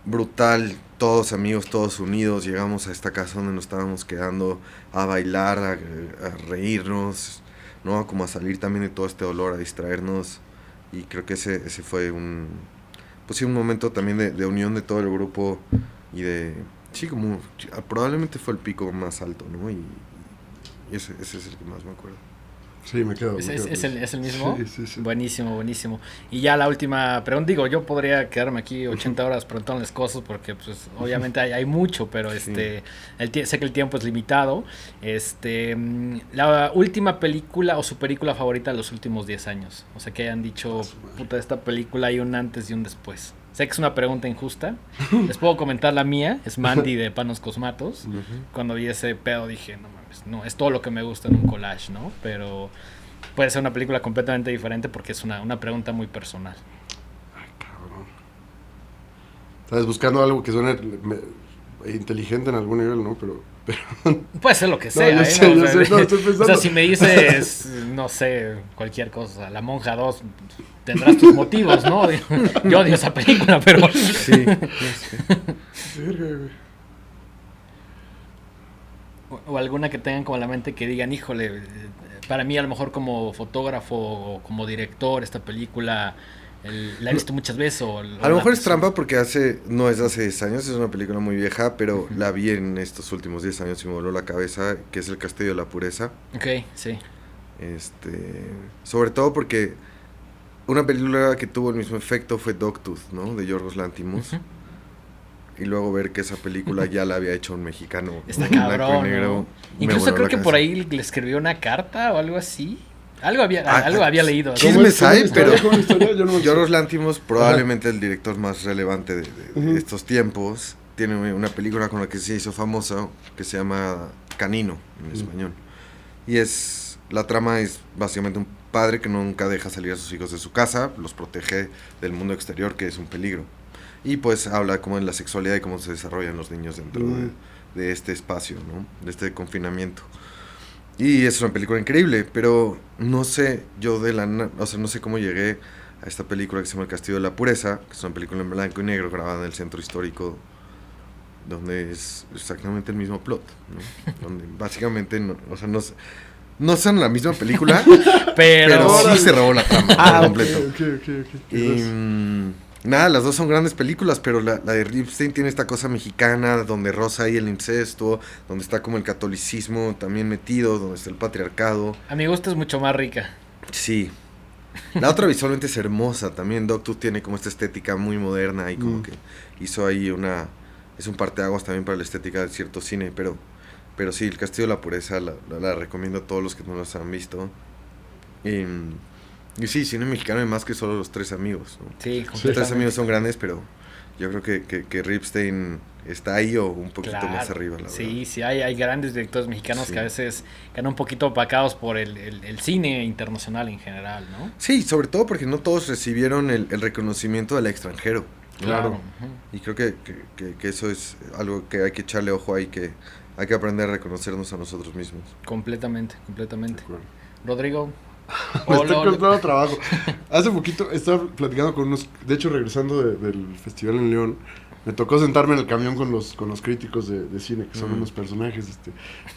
brutal, todos amigos, todos unidos. Llegamos a esta casa donde nos estábamos quedando a bailar, a reírnos, ¿no? Como a salir también de todo este dolor, a distraernos. Y creo que ese fue un momento también de unión de todo el grupo y de Sí, como probablemente fue el pico más alto, ¿no? Y ese es el que más me acuerdo. Sí, me quedo. ¿Es el mismo? Sí. Buenísimo, buenísimo. Y ya la última pregunta, digo, yo podría quedarme aquí 80 horas preguntándoles cosas porque pues obviamente hay mucho, pero Sí. sé que el tiempo es limitado. La última película o su película favorita de los últimos 10 años. O sea, que hayan dicho, puta, esta película hay un antes y un después. Sé que es una pregunta injusta. Les puedo comentar la mía, es Mandy de Panos Cosmatos. Cuando vi ese pedo dije, no mames, no, es todo lo que me gusta en un collage, ¿no? Pero puede ser una película completamente diferente porque es una pregunta muy personal. Ay, cabrón. Estás buscando algo que suene inteligente en algún nivel, ¿no? Pero puede ser lo que sea, yo ¿eh? sé, No, yo sé, no, estoy pensando. O sea, si me dices, no sé, cualquier cosa, La Monja 2, tendrás tus motivos, ¿no? Yo odio esa película, pero... Sí, Verga, güey. O alguna que tengan como en la mente que digan, híjole, para mí a lo mejor como fotógrafo o como director, esta película la he visto muchas veces. A lo mejor es trampa porque no es de hace 10 años, es una película muy vieja, pero la vi en estos últimos 10 años y me voló la cabeza, que es El Castillo de la Pureza. Ok, sí. Sobre todo porque una película que tuvo el mismo efecto fue Dogtooth, ¿no? De Yorgos Lanthimos. Y luego ver que esa película ya la había hecho un mexicano. Está blanco cabrón, y negro, ¿no? me Incluso voló creo la que cabeza. por ahí le escribió una carta o algo así. Algo había leído. Chismes hay, pero Yo no Yorgos Lanthimos, probablemente el director más relevante de estos tiempos, tiene una película con la que se hizo famosa que se llama Canino en español. Y la trama es básicamente un padre que nunca deja salir a sus hijos de su casa, los protege del mundo exterior, que es un peligro. Y pues habla como de la sexualidad y cómo se desarrollan los niños dentro de este espacio, ¿no? De este confinamiento. Y es una película increíble, pero no sé, no sé cómo llegué a esta película que se llama El Castillo de la Pureza, que es una película en blanco y negro grabada en el centro histórico, donde es exactamente el mismo plot, ¿no? Donde básicamente, no son la misma película, pero sí se robó la trama por completo. Ok. Y nada, las dos son grandes películas, pero la de Ripstein tiene esta cosa mexicana donde roza ahí el incesto, donde está como el catolicismo también metido, donde está el patriarcado. A mi gusto es mucho más rica. Sí. La otra visualmente es hermosa también. Dogtooth tiene como esta estética muy moderna y como que hizo ahí es un parteaguas también para la estética de cierto cine, pero sí, El Castillo de la Pureza la recomiendo a todos los que no los han visto. Y sí, cine mexicano y más que solo Los Tres Amigos, ¿no? Sí, Los Tres Amigos son grandes, pero yo creo que Ripstein está ahí o un poquito más arriba, la verdad. Sí, hay grandes directores mexicanos que a veces quedan un poquito opacados por el cine internacional en general, ¿no? Sí, sobre todo porque no todos recibieron el reconocimiento del extranjero, ¿no? Claro. Y creo que eso es algo que hay que echarle ojo ahí, que hay que aprender a reconocernos a nosotros mismos. Completamente. Rodrigo. Me está costando trabajo. Hace poquito estaba platicando con de hecho regresando del festival en León, me tocó sentarme en el camión con los críticos de cine, que son unos personajes,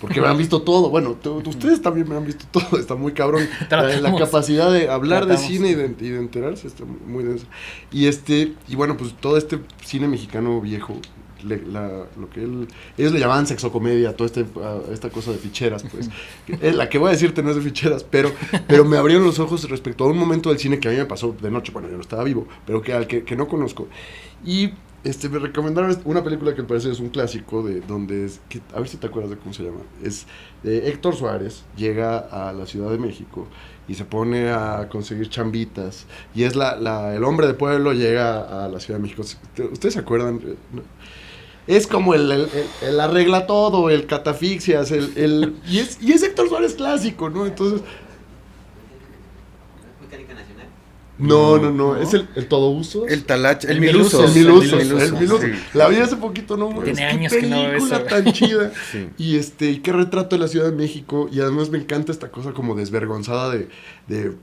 porque me han visto todo. Bueno, ustedes también me han visto todo, está muy cabrón. La capacidad de hablar de cine y de enterarse está muy densa. Y bueno, pues todo este cine mexicano viejo, lo que ellos le llamaban sexocomedia, toda esta cosa de ficheras, pues. La que voy a decirte no es de ficheras, pero me abrieron los ojos respecto a un momento del cine que a mí me pasó de noche, bueno, yo no estaba vivo, pero que no conozco. Y me recomendaron una película que me parece es un clásico, a ver si te acuerdas de cómo se llama. Es de Héctor Suárez, llega a la Ciudad de México y se pone a conseguir chambitas. Y es el hombre de pueblo llega a la Ciudad de México. ¿Ustedes se acuerdan? Es como el arregla todo, el catafixias, y es Héctor Suárez clásico, ¿no? Entonces... ¿Mecánica Nacional? No, es el todo uso. El Talacha, el Milusos. Milusos. El Milusos. Sí. La vi hace poquito, ¿no? Tiene Es años qué que no veo película eso. tan chida. Sí. Y qué retrato de la Ciudad de México. Y además me encanta esta cosa como desvergonzada de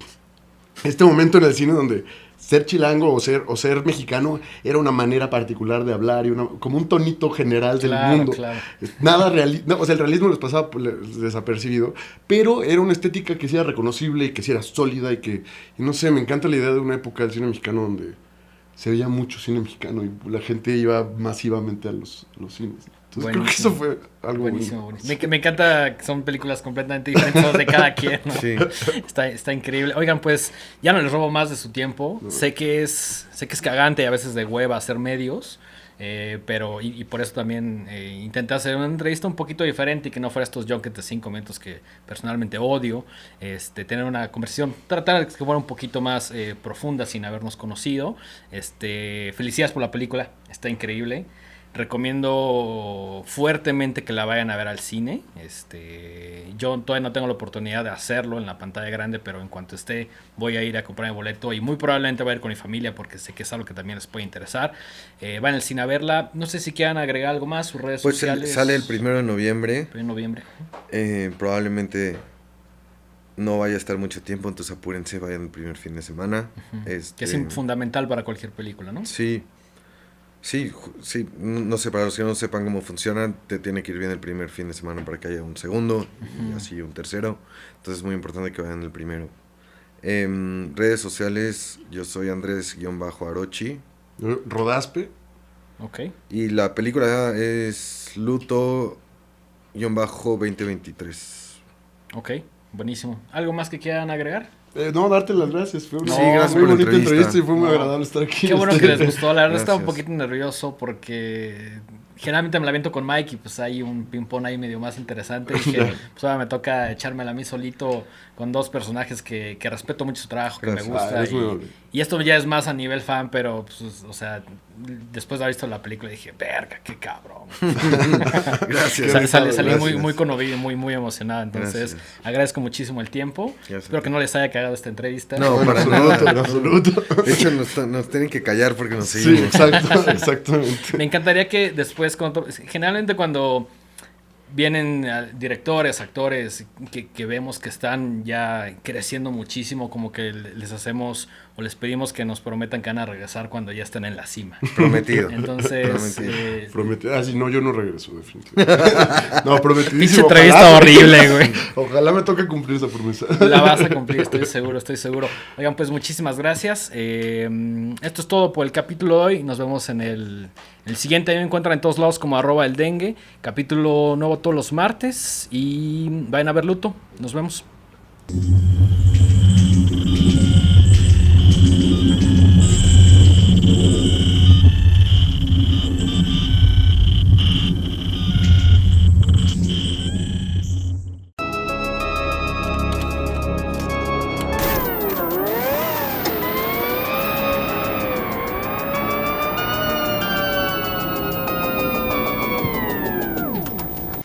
este momento en el cine donde ser chilango o ser mexicano era una manera particular de hablar y como un tonito general del mundo. Claro. Nada realista, o sea, el realismo les pasaba desapercibido, pero era una estética que sí era reconocible y que sí era sólida y no sé, me encanta la idea de una época del cine mexicano donde se veía mucho cine mexicano y la gente iba masivamente a los cines. Entonces creo que eso fue algo buenísimo. Me encanta que son películas completamente diferentes de cada quien, ¿no? Sí. Está increíble. Oigan, pues ya no les robo más de su tiempo. No. Sé que es cagante y a veces de hueva hacer medios. Pero y por eso también intenté hacer una entrevista un poquito diferente y que no fuera estos junkets de 5 minutos que personalmente odio. Tener una conversación, tratar de que fuera un poquito más profunda sin habernos conocido. Felicidades por la película, está increíble. Recomiendo fuertemente que la vayan a ver al cine. Yo todavía no tengo la oportunidad de hacerlo en la pantalla grande, pero en cuanto esté voy a ir a comprar el boleto y muy probablemente voy a ir con mi familia porque sé que es algo que también les puede interesar. Vayan al cine a verla. No sé si quieran agregar algo más, sus redes sociales. Sale el 1 de noviembre. 1 de noviembre. Probablemente no vaya a estar mucho tiempo, entonces apúrense, vayan el primer fin de semana. Uh-huh. Que es fundamental para cualquier película, ¿no? Sí, no sé, para los que no sepan cómo funciona, te tiene que ir bien el primer fin de semana para que haya un segundo, y así un tercero, entonces es muy importante que vayan el primero. Redes sociales, yo soy Andrés-Arochi. Rodaspe. Ok. Y la película es Luto-2023. Ok, buenísimo. ¿Algo más que quieran agregar? No, darte las gracias. Fue una gracias muy por la bonita entrevista y fue muy agradable estar aquí. Qué bueno que les gustó. La verdad estaba un poquito nervioso porque generalmente me la aviento con Mike y pues hay un ping-pong ahí medio más interesante. Y que pues ahora me toca echármela a mí solito con 2 personajes que respeto mucho su trabajo, que me gusta. Y esto ya es más a nivel fan, pero pues, o sea, después de haber visto la película dije, verga, qué cabrón. Gracias. Salí muy conmovido, muy emocionado. Entonces, agradezco muchísimo el tiempo. Gracias. Espero que no les haya cagado esta entrevista. No, para nada. En absoluto. De hecho, nos tienen que callar porque nos seguimos. Sí, exactamente. Me encantaría que después, generalmente cuando vienen directores, actores que vemos que están ya creciendo muchísimo, como que les hacemos o les pedimos que nos prometan que van a regresar cuando ya estén en la cima. Prometido. Entonces, prometido. Sí, no, yo no regreso, definitivamente. No, prometidísimo. Pinche entrevista horrible, güey. Ojalá me toque cumplir esa promesa. La vas a cumplir, estoy seguro. Oigan, pues muchísimas gracias. Esto es todo por el capítulo de hoy. Nos vemos en el siguiente. Ahí me encuentran en todos lados como @eldengue. Capítulo nuevo todos los martes. Y vayan a ver Luto. Nos vemos.